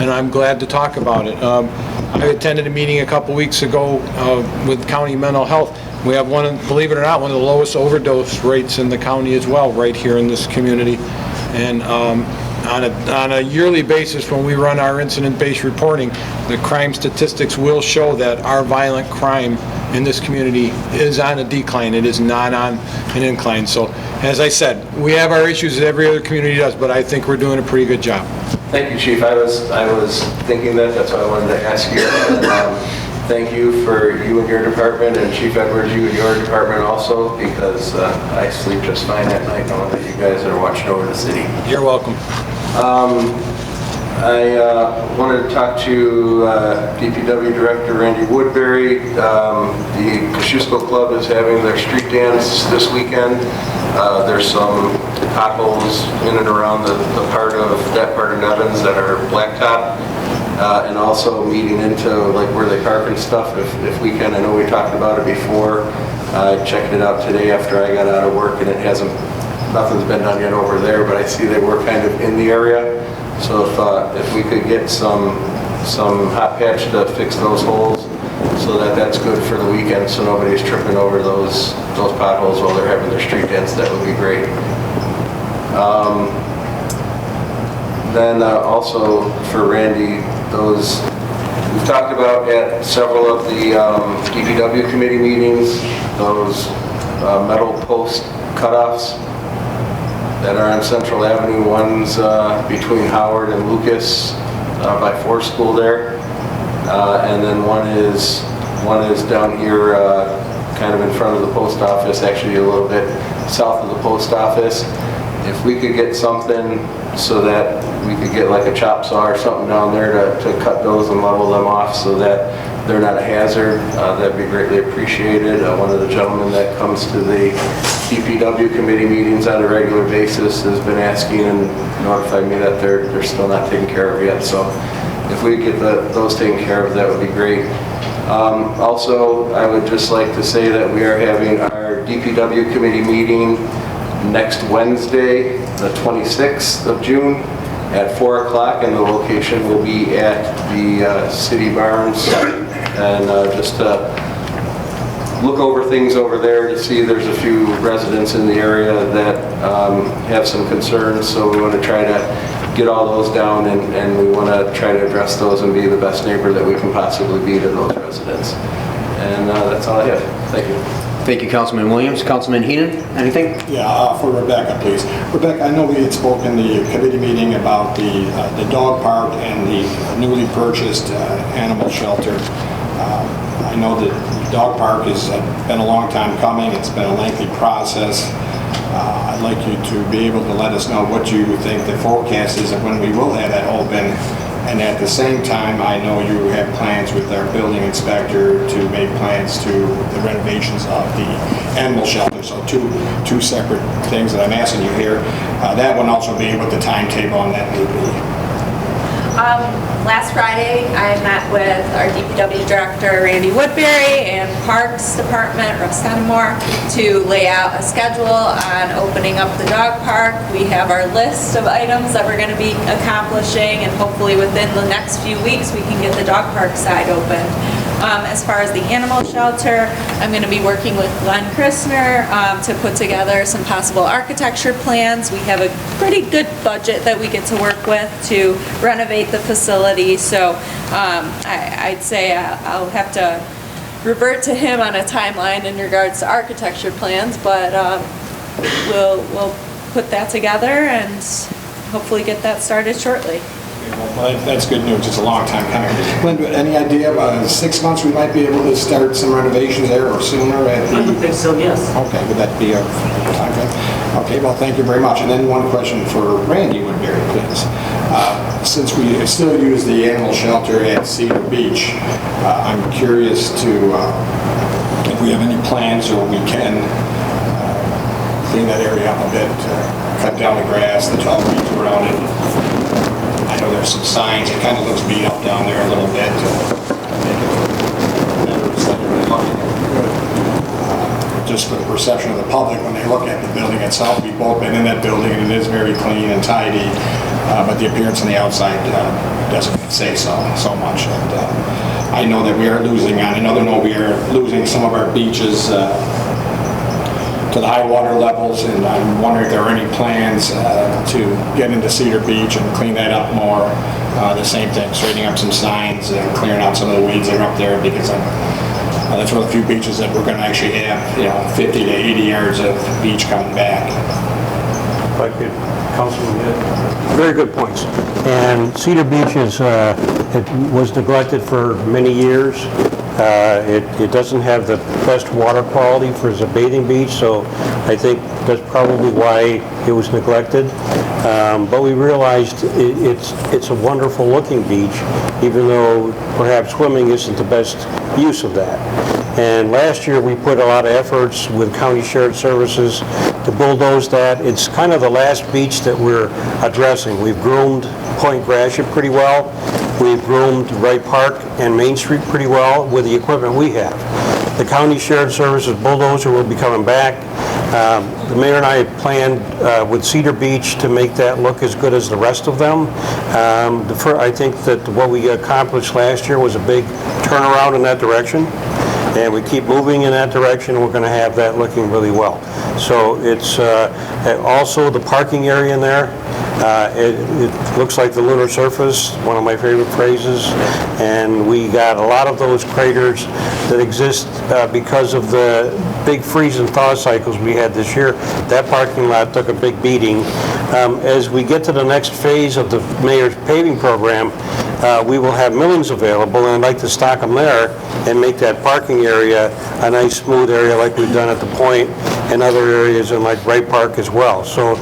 and I'm glad to talk about it. I attended a meeting a couple weeks ago with county mental health. We have believe it or not, one of the lowest overdose rates in the county as well, right here in this community. And on a yearly basis, when we run our incident-based reporting, the crime statistics will show that our violent crime in this community is on a decline. It is not on an incline. So, as I said, we have our issues that every other community does, but I think we're doing a pretty good job. Thank you, Chief. I was thinking that's why I wanted to ask you. Thank you for you and your department, and Chief Edwards, you and your department also, because I sleep just fine at night knowing that you guys are watching over the city. You're welcome. I wanted to talk to DPW Director Randy Woodbury. The Kosciuszko Club is having their street dance this weekend. There's some potholes in and around that part of Nevins that are blacktop, and also meeting into like where they park and stuff if we can. I know we talked about it before. I checked it out today after I got out of work, and nothing's been done yet over there, but I see they were kind of in the area. So if we could get some hot patch to fix those holes, so that's good for the weekend, so nobody's tripping over those potholes while they're having their street dance, that would be great. Then also for Randy, we've talked about at several of the DPW committee meetings, those metal post cutoffs that are on Central Avenue. One's between Howard and Lucas by Forest School there, and then one is down here kind of in front of the post office, actually a little bit south of the post office. If we could get something so that we could get like a chop saw or something down there to cut those and level them off so that they're not a hazard, that'd be greatly appreciated. One of the gentlemen that comes to the DPW committee meetings on a regular basis has been asking and notified me that they're still not taken care of yet. So if we could get those taken care of, that would be great. Also, I would just like to say that we are having our DPW committee meeting next Wednesday, the 26th of June at 4 o'clock, and the location will be at the City Barns. And just to look over things over there to see there's a few residents in the area that have some concerns, so we want to try to get all those down, and we want to try to address those and be the best neighbor that we can possibly be to those residents. And that's all I have. Thank you. Thank you, Councilman Williams. Councilman Heenan, anything? Yeah, for Rebecca, please. Rebecca, I know we had spoken in the committee meeting about the dog park and the newly purchased animal shelter. I know that the dog park has been a long time coming. It's been a lengthy process. I'd like you to be able to let us know what you think the forecast is of when we will have that open. And at the same time, I know you have plans with our building inspector to make plans to the renovations of the animal shelter. So two separate things that I'm asking you here. That one also be what the timetable on that may be. Last Friday, I met with our DPW Director, Randy Woodbury, and Parks Department, Russ Stenmore, to lay out a schedule on opening up the dog park. We have our list of items that we're going to be accomplishing, and hopefully within the next few weeks, we can get the dog park side open. As far as the animal shelter, I'm going to be working with Glenn Christner to put together some possible architecture plans. We have a pretty good budget that we get to work with to renovate the facility, so I'd say I'll have to revert to him on a timeline in regards to architecture plans, but we'll put that together and hopefully get that started shortly. Well, that's good news. It's a long time coming. Linda, any idea about 6 months we might be able to start some renovations there or sooner at the... I would think so, yes. Okay, would that be a time frame? Okay, well, thank you very much. And then one question for Randy Woodbury, please. Since we still use the animal shelter at Cedar Beach, I'm curious to if we have any plans or we can clean that area up a bit, cut down the grass, the tall weeds around it. I know there's some signs. It kind of looks beat up down there a little bit. Make it better aesthetically looking. Just for the perception of the public when they look at the building itself. We've both been in that building and it is very clean and tidy, but the appearance on the outside doesn't say so much. And I know that we are losing, on another note, we are losing some of our beaches to the high water levels, and I'm wondering if there are any plans to get into Cedar Beach and clean that up more. The same thing, straightening up some signs and clearing out some of the weeds that are up there, because that's one of the few beaches that we're going to actually have, 50 to 80 yards of beach coming back. If I could, Councilman, very good points. And Cedar Beach it was neglected for many years. It doesn't have the best water quality for as a bathing beach, so I think that's probably why it was neglected. But we realized it's a wonderful looking beach, even though perhaps swimming isn't the best use of that. And last year we put a lot of efforts with County Shared Services to bulldoze that. It's kind of the last beach that we're addressing. We've groomed Point Gratiot pretty well. We've groomed Wright Park and Main Street pretty well with the equipment we have. The County Shared Services bulldozer will be coming back. The mayor and I had planned with Cedar Beach to make that look as good as the rest of them. I think that what we accomplished last year was a big turnaround in that direction. And we keep moving in that direction, we're going to have that looking really well. So it's also the parking area in there. It looks like the lunar surface, one of my favorite phrases, and we got a lot of those craters that exist because of the big freeze and thaw cycles we had this year. That parking lot took a big beating. As we get to the next phase of the mayor's paving program, we will have millings available, and I'd like to stock them there and make that parking area a nice smooth area like we've done at the Point and other areas in like Wright Park as well. So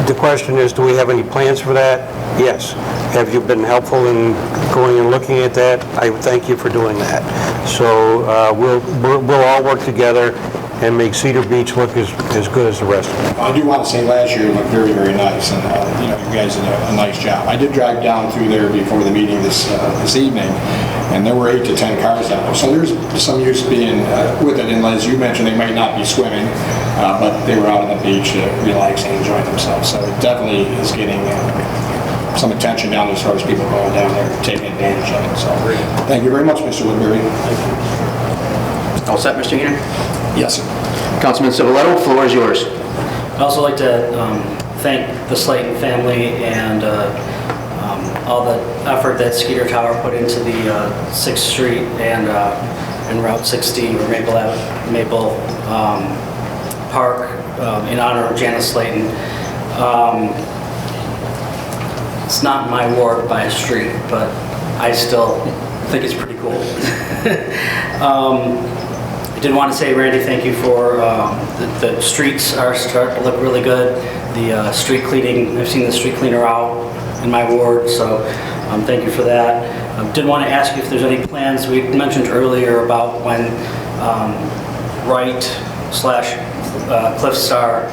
the question is, do we have any plans for that? Yes. Have you been helpful in going and looking at that? I thank you for doing that. So we'll all work together and make Cedar Beach look as good as the rest of it. I do want to say last year it looked very, very nice, and you guys did a nice job. I did drive down through there before the meeting this evening, and there were 8 to 10 cars down there. So there's some use being with it, and as you mentioned, they might not be swimming, but they were out on the beach relaxing, enjoying themselves. So it definitely is getting some attention down as far as people going down there and taking advantage of it. So thank you very much, Mr. Woodbury. All set, Mr. Gainer? Yes, sir. Councilman Civiletto, floor is yours. I'd also like to thank the Slayton family and all the effort that Skeeter Tower put into the 6th Street and Route 60 or Maple Park in honor of Janice Slayton. It's not my ward by a street, but I still think it's pretty cool. I did want to say, Randy, thank you for the streets are starting to look really good. The street cleaning, I've seen the street cleaner out in my ward, so thank you for that. Did want to ask you if there's any plans. We mentioned earlier about when Wright / Cliff Star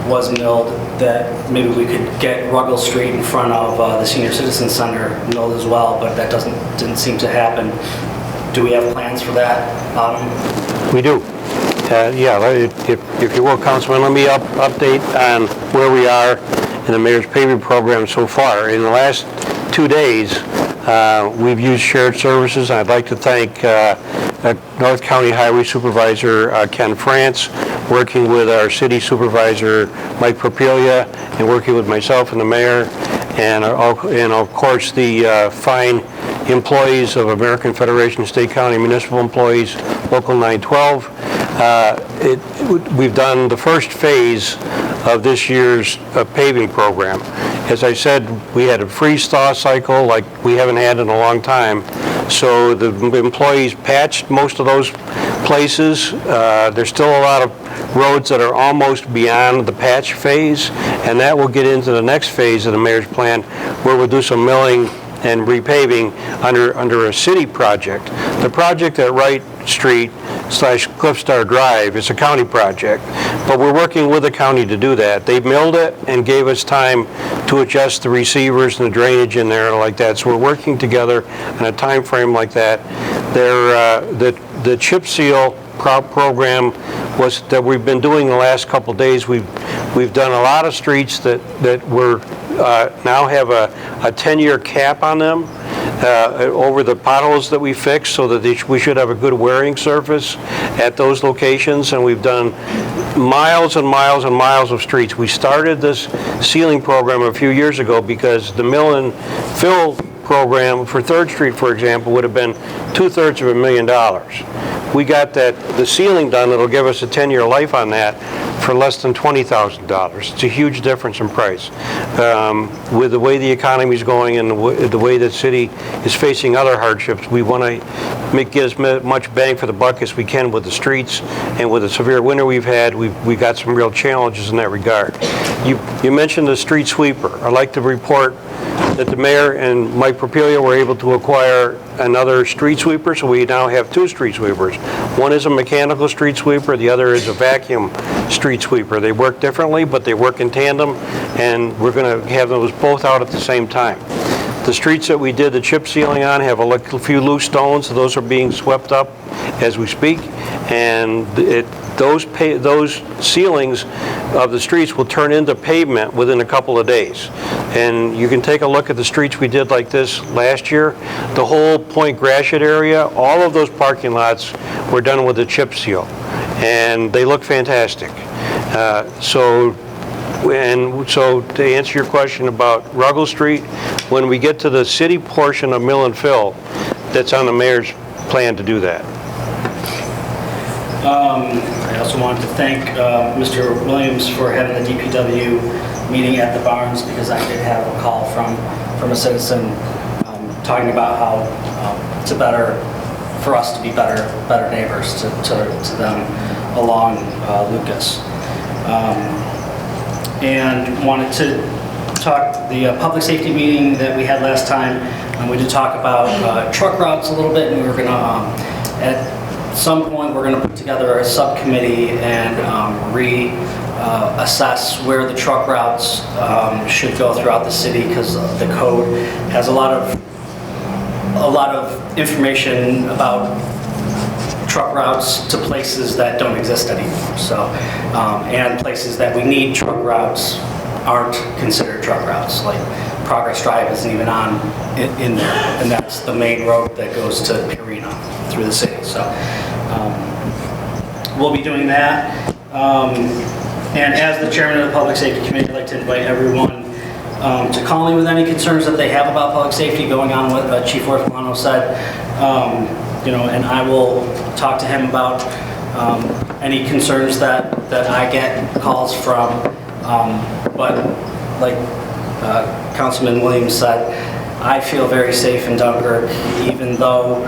was milled, that maybe we could get Ruggles Street in front of the Senior Citizen Center milled as well, but that didn't seem to happen. Do we have plans for that? We do. Yeah, if you will, Councilman, let me update on where we are in the mayor's paving program so far. In the last 2 days, we've used shared services. I'd like to thank North County Highway Supervisor Ken France, working with our city supervisor Mike Propelia, and working with myself and the mayor, and of course the fine employees of American Federation of State, County, Municipal Employees, Local 912. We've done the first phase of this year's paving program. As I said, we had a freeze-thaw cycle like we haven't had in a long time. So the employees patched most of those places. There's still a lot of roads that are almost beyond the patch phase, and that will get into the next phase of the mayor's plan, where we'll do some milling and repaving under a city project. The project at Wright Street / Cliffstar Drive is a county project, but we're working with the county to do that. They milled it and gave us time to adjust the receivers and the drainage in there like that. So we're working together in a time frame like that. The chip seal program that we've been doing the last couple of days. We've done a lot of streets that were now have a 10-year cap on them over the potholes that we fixed, so that we should have a good wearing surface at those locations. And we've done miles and miles and miles of streets. We started this sealing program a few years ago because the mill and fill program for 3rd Street, for example, would have been $250,000. We got the sealing done. It'll give us a 10-year life on that for less than $20,000. It's a huge difference in price. With the way the economy is going and the way the city is facing other hardships, we want to get as much bang for the buck as we can with the streets. And with the severe winter we've had, we've got some real challenges in that regard. You mentioned the street sweeper. I'd like to report that the mayor and Mike Propelia were able to acquire another street sweeper, so we now have 2 street sweepers. One is a mechanical street sweeper, the other is a vacuum street sweeper. They work differently, but they work in tandem, and we're going to have those both out at the same time. The streets that we did the chip sealing on have a few loose stones, so those are being swept up as we speak, and those ceilings of the streets will turn into pavement within a couple of days. And you can take a look at the streets we did like this last year. The whole Point Gratiot area, all of those parking lots were done with a chip seal, and they look fantastic. So to answer your question about Ruggles Street, when we get to the city portion of mill and fill, that's on the mayor's plan to do that. I also wanted to thank Mr. Williams for having the DPW meeting at the Barns, because I did have a call from a citizen talking about how it's for us to be better neighbors to them along Lucas. And wanted to talk the public safety meeting that we had last time, and we did talk about truck routes a little bit, and we were going to at some point we're going to put together a subcommittee and assess where the truck routes should go throughout the city, because the code has a lot of information about truck routes to places that don't exist anymore. So, and places that we need truck routes aren't considered truck routes. Like Progress Drive isn't even in there, and that's the main road that goes to Purina through the city. So we'll be doing that. And as the chairman of the Public Safety Committee, I'd like to invite everyone to call me with any concerns that they have about public safety, going on what Chief Ortholano said. And I will talk to him about any concerns that I get calls from. But like Councilman Williams said, I feel very safe in Dunkirk, even though,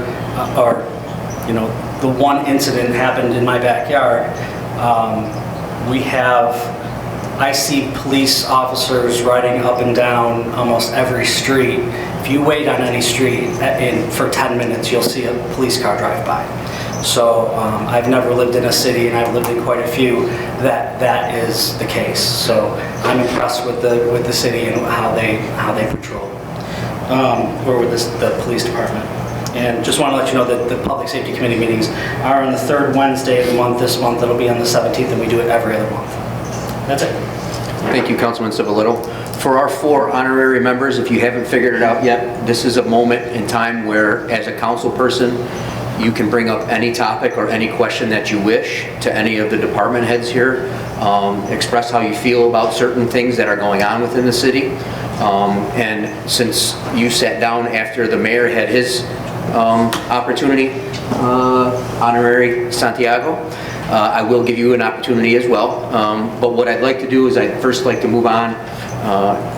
the one incident happened in my backyard. I see police officers riding up and down almost every street. If you wait on any street for 10 minutes, you'll see a police car drive by. So I've never lived in a city, and I've lived in quite a few, that is the case. So I'm impressed with the city and how they patrol, or with the police department. And just want to let you know that the Public Safety Committee meetings are on the third Wednesday of the month. This month it'll be on the 17th, and we do it every other month. That's it. Thank you, Councilman Civilito. For our 4 honorary members, if you haven't figured it out yet, this is a moment in time where, as a council person, you can bring up any topic or any question that you wish to any of the department heads here. Express how you feel about certain things that are going on within the city. And since you sat down after the mayor had his opportunity, Honorary Santiago, I will give you an opportunity as well. But what I'd like to do is I'd first like to move on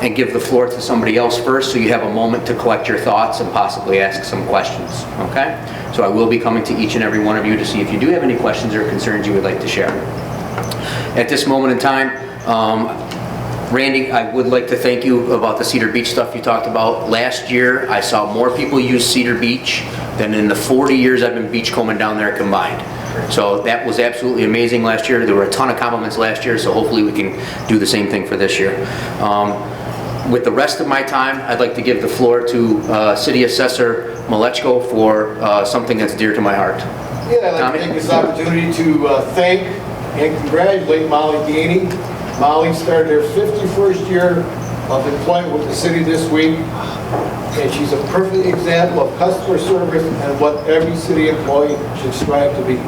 and give the floor to somebody else first, so you have a moment to collect your thoughts and possibly ask some questions, okay? So I will be coming to each and every one of you to see if you do have any questions or concerns you would like to share. At this moment in time, Randy, I would like to thank you about the Cedar Beach stuff you talked about. Last year, I saw more people use Cedar Beach than in the 40 years I've been beachcombing down there combined. So that was absolutely amazing last year. There were a ton of compliments last year, so hopefully we can do the same thing for this year. With the rest of my time, I'd like to give the floor to City Assessor Malechko for something that's dear to my heart. Yeah, I'd like to take this opportunity to thank and congratulate Molly Gainey. Molly started her 51st year of employment with the city this week, and she's a perfect example of customer service and what every city employee should strive to be.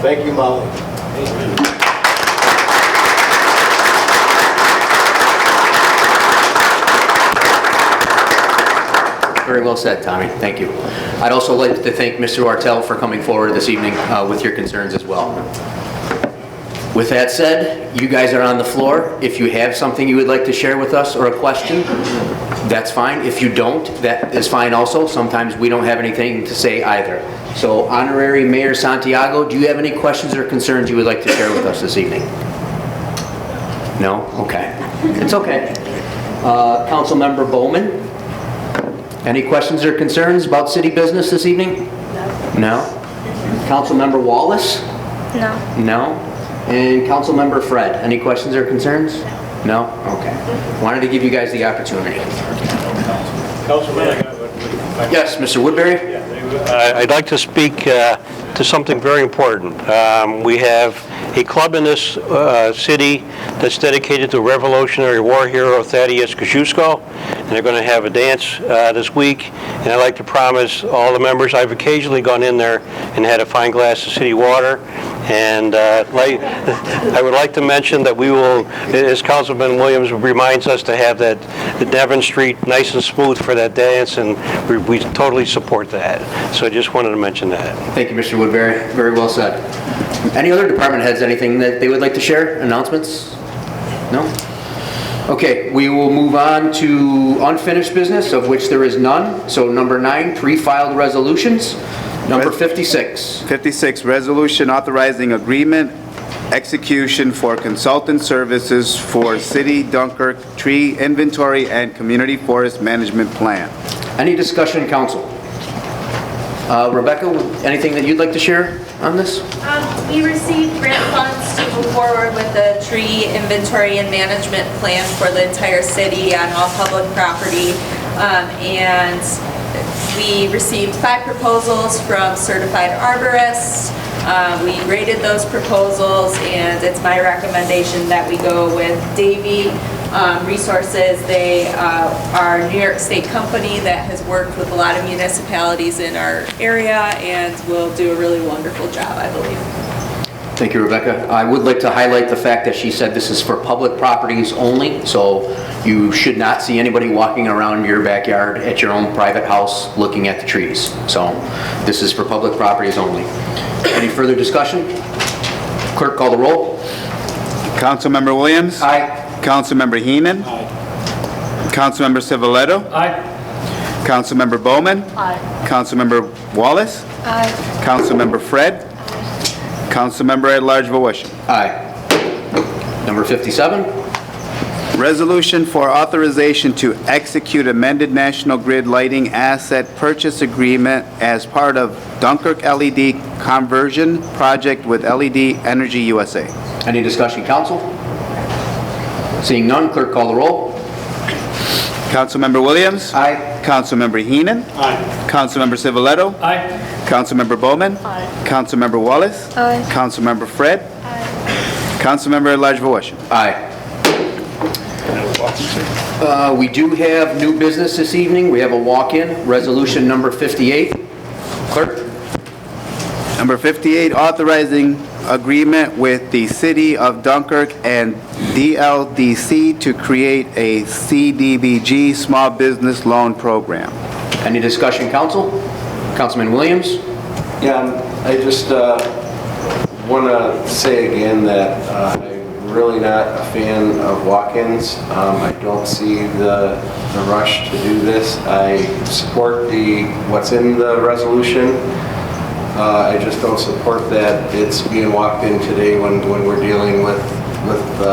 Thank you, Molly. Very well said, Tommy. Thank you. I'd also like to thank Mr. Artel for coming forward this evening with your concerns as well. With that said, you guys are on the floor. If you have something you would like to share with us or a question, that's fine. If you don't, that is fine also. Sometimes we don't have anything to say either. So, Honorary Mayor Santiago, do you have any questions or concerns you would like to share with us this evening? No? Okay. It's okay. Councilmember Bowman, any questions or concerns about city business this evening? No. Councilmember Wallace? No. No. And Councilmember Fred, any questions or concerns? No? Okay. Wanted to give you guys the opportunity. Councilman, yes, Mr. Woodbury? I'd like to speak to something very important. We have a club in this city that's dedicated to Revolutionary War hero Thaddeus Kosciuszko, and they're going to have a dance this week. And I'd like to promise all the members, I've occasionally gone in there and had a fine glass of city water. And I would like to mention that we will, as Councilman Williams reminds us, to have that the Devon Street nice and smooth for that dance, and we totally support that. So I just wanted to mention that. Thank you, Mr. Woodbury. Very well said. Any other department heads, anything that they would like to share? Announcements? No? Okay, we will move on to unfinished business, of which there is none. So number 9, pre-filed resolutions. Number 56. 56, resolution authorizing agreement execution for consultant services for City Dunkirk tree inventory and community forest management plan. Any discussion, council? Rebecca, anything that you'd like to share on this? We received grant funds to move forward with the tree inventory and management plan for the entire city on all public property. And we received 5 proposals from certified arborists. We rated those proposals, and it's my recommendation that we go with Davy Resources. They are a New York State company that has worked with a lot of municipalities in our area and will do a really wonderful job, I believe. Thank you, Rebecca. I would like to highlight the fact that she said this is for public properties only, so you should not see anybody walking around your backyard at your own private house looking at the trees. So this is for public properties only. Any further discussion? Clerk, call the roll. Councilmember Williams? Aye. Councilmember Heenan? Aye. Councilmember Civiletto? Aye. Councilmember Bowman? Aye. Councilmember Wallace? Aye. Councilmember Fred? Councilmember at Large Voisin. Aye. Number 57. Resolution for authorization to execute amended National Grid lighting asset purchase agreement as part of Dunkirk LED conversion project with LED Energy USA. Any discussion, council? Seeing none, clerk call the roll. Councilmember Williams? Aye. Councilmember Heenan? Aye. Councilmember Civiletto? Aye. Councilmember Bowman? Aye. Councilmember Wallace? Aye. Councilmember Fred? Aye. Councilmember at-large Voisin. Aye. We do have new business this evening. We have a walk-in, resolution number 58. Clerk? Number 58, authorizing agreement with the City of Dunkirk and DLDC to create a CDBG Small Business Loan Program. Any discussion, council? Councilman Williams? Yeah, I just want to say again that I'm really not a fan of walk-ins. I don't see the rush to do this. I support what's in the resolution. I just don't support that it's being walked in today when we're dealing with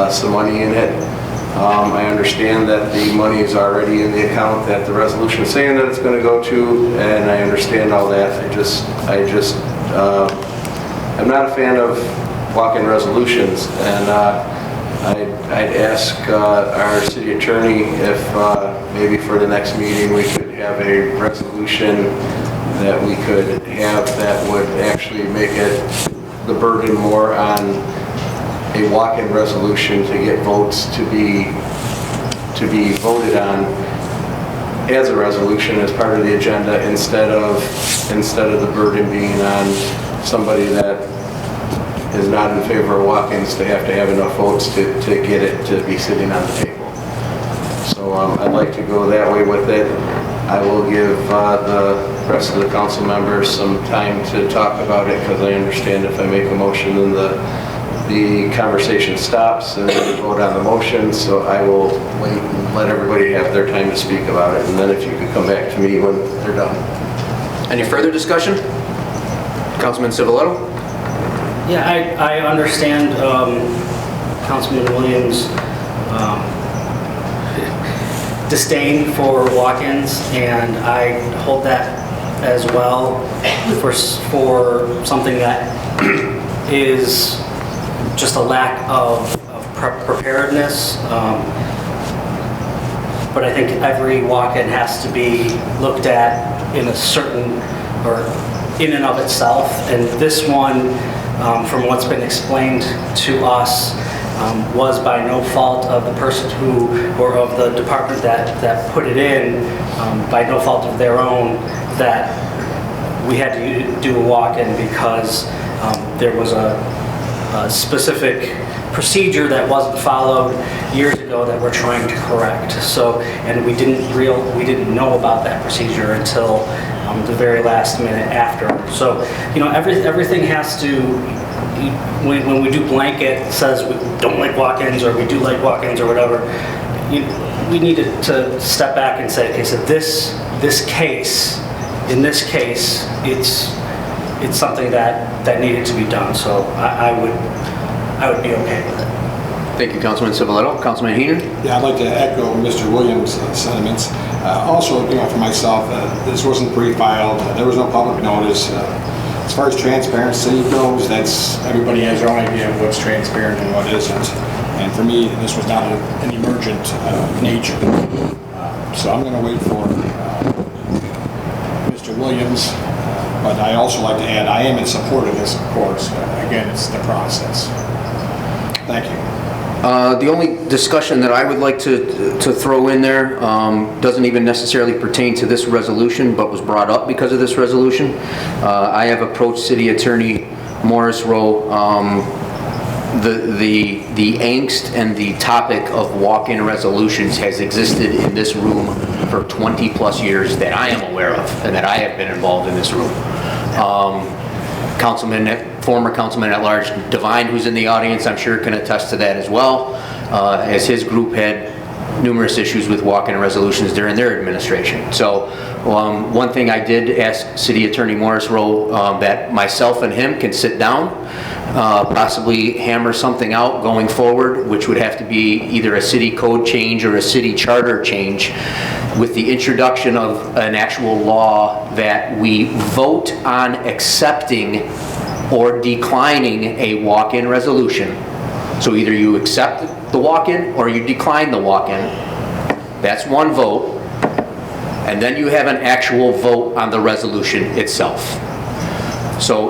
some money in it. I understand that the money is already in the account that the resolution is saying that it's going to go to, and I understand all that. I'm not a fan of walk-in resolutions, and I'd ask our city attorney if maybe for the next meeting we could have a resolution that we could have that would actually make it the burden more on a walk-in resolution to get votes to be voted on as a resolution as part of the agenda instead of the burden being on somebody that is not in favor of walk-ins to have enough votes to get it to be sitting on the table. So I'd like to go that way with it. I will give the rest of the council members some time to talk about it because I understand if I make a motion then the conversation stops and then we vote on the motion. So I will wait and let everybody have their time to speak about it, and then if you could come back to me when they're done. Any further discussion? Councilman Civiletto? Yeah, I understand Councilman Williams' disdain for walk-ins, and I hold that as well for something that is just a lack of preparedness. But I think every walk-in has to be looked at in a certain, or in and of itself, and this one, from what's been explained to us, was by no fault of the person or of the department that put it in, by no fault of their own, that we had to do a walk-in because there was a specific procedure that wasn't followed years ago that we're trying to correct. So, and we didn't know about that procedure until the very last minute after. So, everything has to, when we do blanket says we don't like walk-ins or we do like walk-ins or whatever, we need to step back and say, okay, so in this case, it's something that needed to be done. So I would be okay with it. Thank you, Councilman Civiletto. Councilman Heenan? Yeah, I'd like to echo Mr. Williams' sentiments. Also, for myself, this wasn't pre-filed. There was no public notice. As far as transparency goes, everybody has their own idea of what's transparent and what isn't. And for me, this was not an emergent nature. So I'm going to wait for Mr. Williams. But I also like to add, I am in support of this, of course. Again, it's the process. Thank you. The only discussion that I would like to throw in there doesn't even necessarily pertain to this resolution, but was brought up because of this resolution. I have approached City Attorney Morris Rowe. The angst and the topic of walk-in resolutions has existed in this room for 20 plus years that I am aware of and that I have been involved in this room. Former Councilman at Large Devine, who's in the audience, I'm sure can attest to that as well, as his group had numerous issues with walk-in resolutions during their administration. So one thing I did ask City Attorney Morris Rowe that myself and him can sit down, possibly hammer something out going forward, which would have to be either a city code change or a city charter change, with the introduction of an actual law that we vote on accepting or declining a walk-in resolution. So either you accept the walk-in or you decline the walk-in. That's one vote. And then you have an actual vote on the resolution itself. So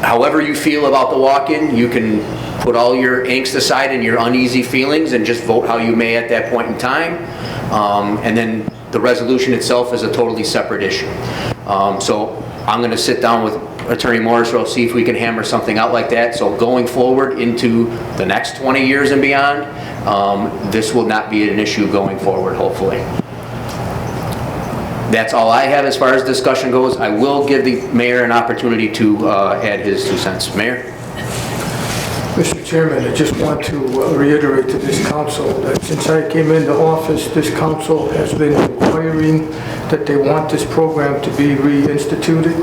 however you feel about the walk-in, you can put all your angst aside and your uneasy feelings and just vote how you may at that point in time. And then the resolution itself is a totally separate issue. So I'm going to sit down with Attorney Morris, or see if we can hammer something out like that. So going forward into the next 20 years and beyond, this will not be an issue going forward, hopefully. That's all I have as far as discussion goes. I will give the mayor an opportunity to add his 2 cents. Mayor? Mr. Chairman, I just want to reiterate to this council that since I came into office, this council has been inquiring that they want this program to be reinstituted.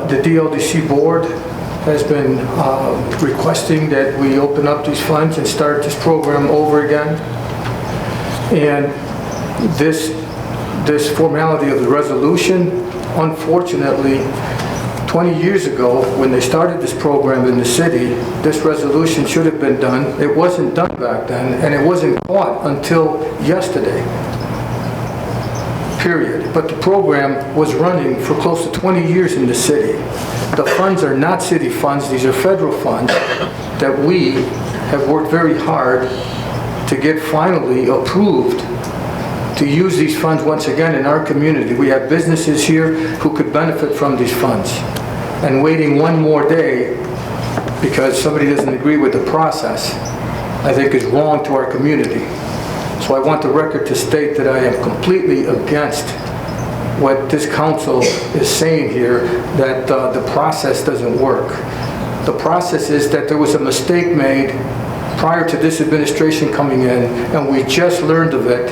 The DLDC board has been requesting that we open up these funds and start this program over again. And this formality of the resolution, unfortunately, 20 years ago, when they started this program in the city, this resolution should have been done. It wasn't done back then, and it wasn't caught until yesterday, period. But the program was running for close to 20 years in the city. The funds are not city funds, these are federal funds that we have worked very hard to get finally approved to use these funds once again in our community. We have businesses here who could benefit from these funds. And waiting one more day because somebody doesn't agree with the process, I think is wrong to our community. So I want the record to state that I am completely against what this council is saying here, that the process doesn't work. The process is that there was a mistake made prior to this administration coming in, and we just learned of it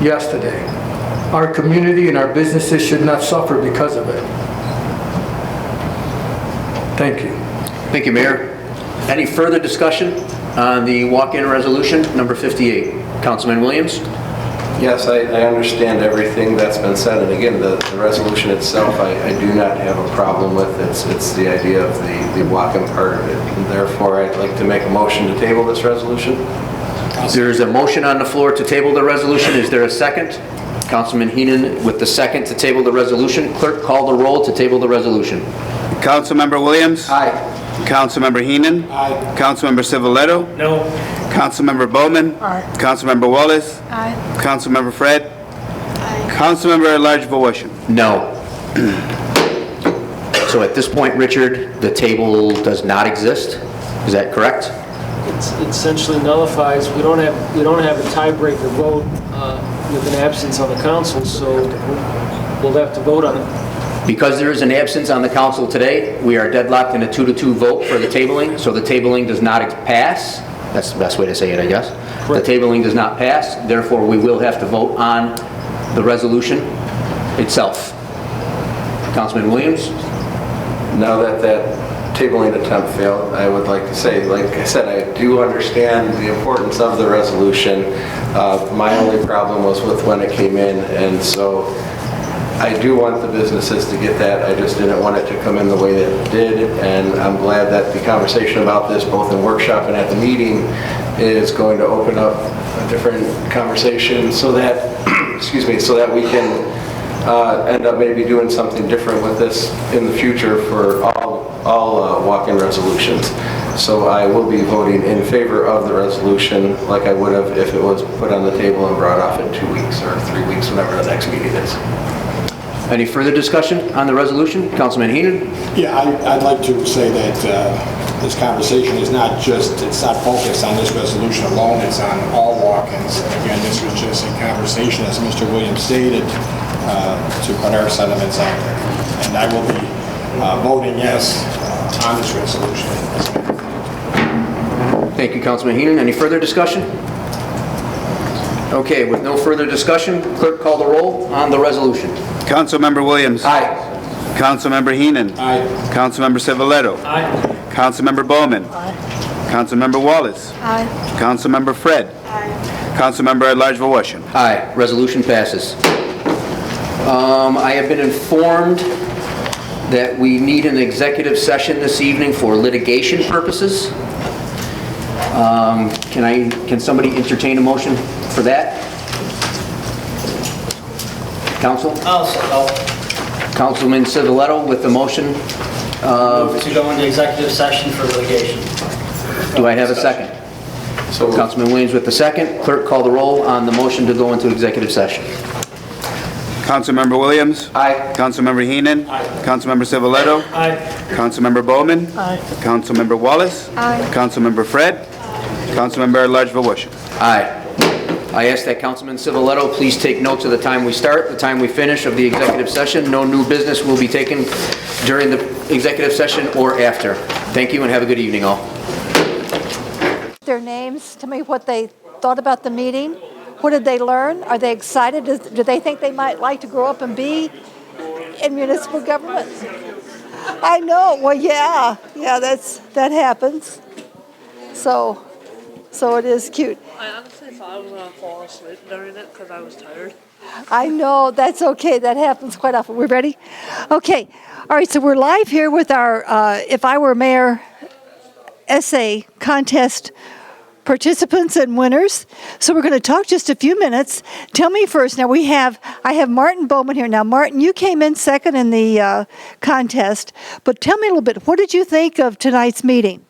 yesterday. Our community and our businesses should not suffer because of it. Thank you. Thank you, Mayor. Any further discussion on the walk-in resolution, number 58? Councilman Williams? Yes, I understand everything that's been said, and again, the resolution itself, I do not have a problem with. It's the idea of the walk-in part of it, and therefore I'd like to make a motion to table this resolution. There's a motion on the floor to table the resolution. Is there a second? Councilman Heenan with the second to table the resolution. Clerk, call the roll to table the resolution. Councilmember Williams? Aye. Councilmember Heenan? Aye. Councilmember Civiletto? No. Councilmember Bowman? Aye. Councilmember Wallace? Aye. Councilmember Fred? Aye. Councilmember at-large Voisin? No. So at this point, Richard, the table does not exist. Is that correct? It essentially nullifies, we don't have a tiebreaker vote with an absence on the council, so we'll have to vote on it. Because there is an absence on the council today, we are deadlocked in a 2-2 vote for the tabling, so the tabling does not pass. That's the best way to say it, I guess. Correct. The tabling does not pass, therefore we will have to vote on the resolution itself. Councilman Williams? Now that tabling attempt failed, I would like to say, like I said, I do understand the importance of the resolution. My only problem was with when it came in, and so I do want the businesses to get that. I just didn't want it to come in the way that it did, and I'm glad that the conversation about this, both in workshop and at the meeting, is going to open up a different conversation so that, excuse me, so that we can end up maybe doing something different with this in the future for all walk-in resolutions. So I will be voting in favor of the resolution like I would have if it was put on the table and brought off in 2 weeks or 3 weeks, whenever the next meeting is. Any further discussion on the resolution? Councilman Heenan? Yeah, I'd like to say that this conversation is not focused on this resolution alone, it's on all walk-ins. Again, this was just a conversation, as Mr. Williams stated, to put our sentiments out there. And I will be voting yes on this resolution. Thank you, Councilman Heenan. Any further discussion? Okay, with no further discussion, clerk call the roll on the resolution. Councilmember Williams? Aye. Councilmember Heenan? Aye. Councilmember Civiletto? Aye. Councilmember Bowman? Aye. Councilmember Wallace? Aye. Councilmember Fred? Aye. Councilmember at-large Voisin? Aye. Resolution passes. I have been informed that we need an executive session this evening for litigation purposes. Can somebody entertain a motion for that? Council? Councilman Civiletto with the motion. Move to go into executive session for litigation. Do I have a second? So Councilman Williams with the second. Clerk, call the roll on the motion to go into executive session. Councilmember Williams? Aye. Councilmember Heenan? Aye. Councilmember Civiletto? Aye. Councilmember Bowman? Aye. Councilmember Wallace? Aye. Councilmember Fred? Councilmember at-large Volusia? Aye. I ask that Councilman Civiletto please take notes of the time we start, the time we finish of the executive session. No new business will be taken during the executive session or after. Thank you and have a good evening all. Their names, tell me what they thought about the meeting. What did they learn? Are they excited? Do they think they might like to grow up and be in municipal government? I know. Well, yeah, that happens. So it is cute. I honestly thought I was going to fall asleep during it because I was tired. I know. That's okay. That happens quite often. We're ready? Okay. All right. So we're live here with our If I Were Mayor essay contest participants and winners. So we're going to talk just a few minutes. Tell me first. Now I have Martin Bowman here. Now, Martin, you came in second in the contest, but tell me a little bit. What did you think of tonight's meeting?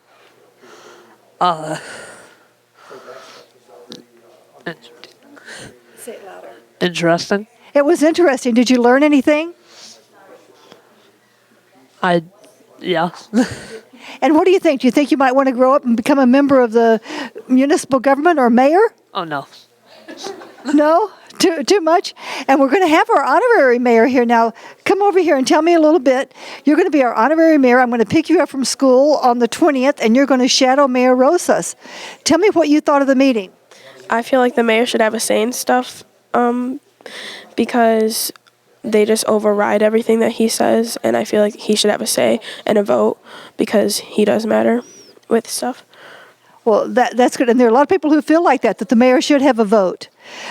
Say it louder. Interesting. It was interesting. Did you learn anything? Yeah. And what do you think? Do you think you might want to grow up and become a member of the municipal government or mayor? Oh, no. No? Too much? And we're going to have our honorary mayor here. Now, come over here and tell me a little bit. You're going to be our honorary mayor. I'm going to pick you up from school on the 20th, and you're going to shadow Mayor Rosas. Tell me what you thought of the meeting. I feel like the mayor should have a say in stuff because they just override everything that he says, and I feel like he should have a say and a vote because he does matter with stuff. Well, that's good. And there are a lot of people who feel like that the mayor should have a vote.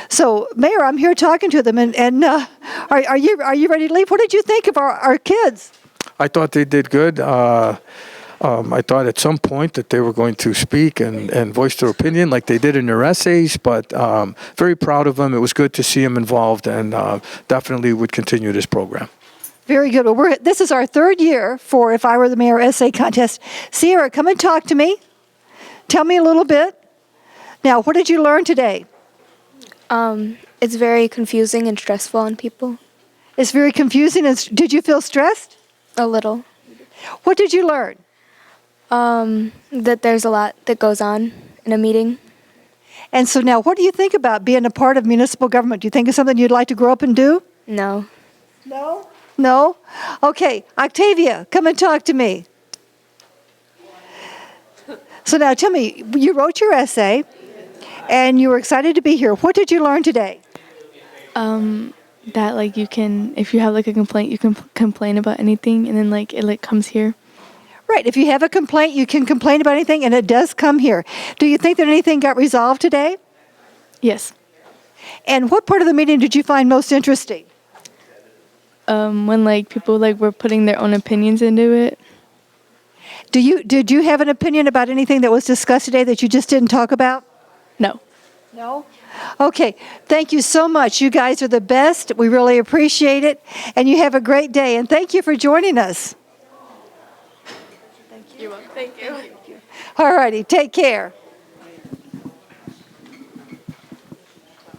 So, Mayor, I'm here talking to them, and are you ready to leave? What did you think of our kids? I thought they did good. I thought at some point that they were going to speak and voice their opinion like they did in their essays, but very proud of them. It was good to see them involved, and definitely would continue this program. Very good. Well, this is our third year for If I Were the Mayor essay contest. Sierra, come and talk to me. Tell me a little bit. Now, what did you learn today? It's very confusing and stressful on people. It's very confusing. Did you feel stressed? A little. What did you learn? That there's a lot that goes on in a meeting. And so now, what do you think about being a part of municipal government? Do you think it's something you'd like to grow up and do? No. No? No? Okay, Octavia, come and talk to me. So now tell me, you wrote your essay, and you were excited to be here. What did you learn today? That like you can, if you have like a complaint, you can complain about anything, and then like it like comes here. Right. If you have a complaint, you can complain about anything, and it does come here. Do you think that anything got resolved today? Yes. And what part of the meeting did you find most interesting? When like people like were putting their own opinions into it. Did you have an opinion about anything that was discussed today that you just didn't talk about? No. No? Okay. Thank you so much. You guys are the best. We really appreciate it. And you have a great day. And thank you for joining us. You're welcome. Thank you. All righty. Take care.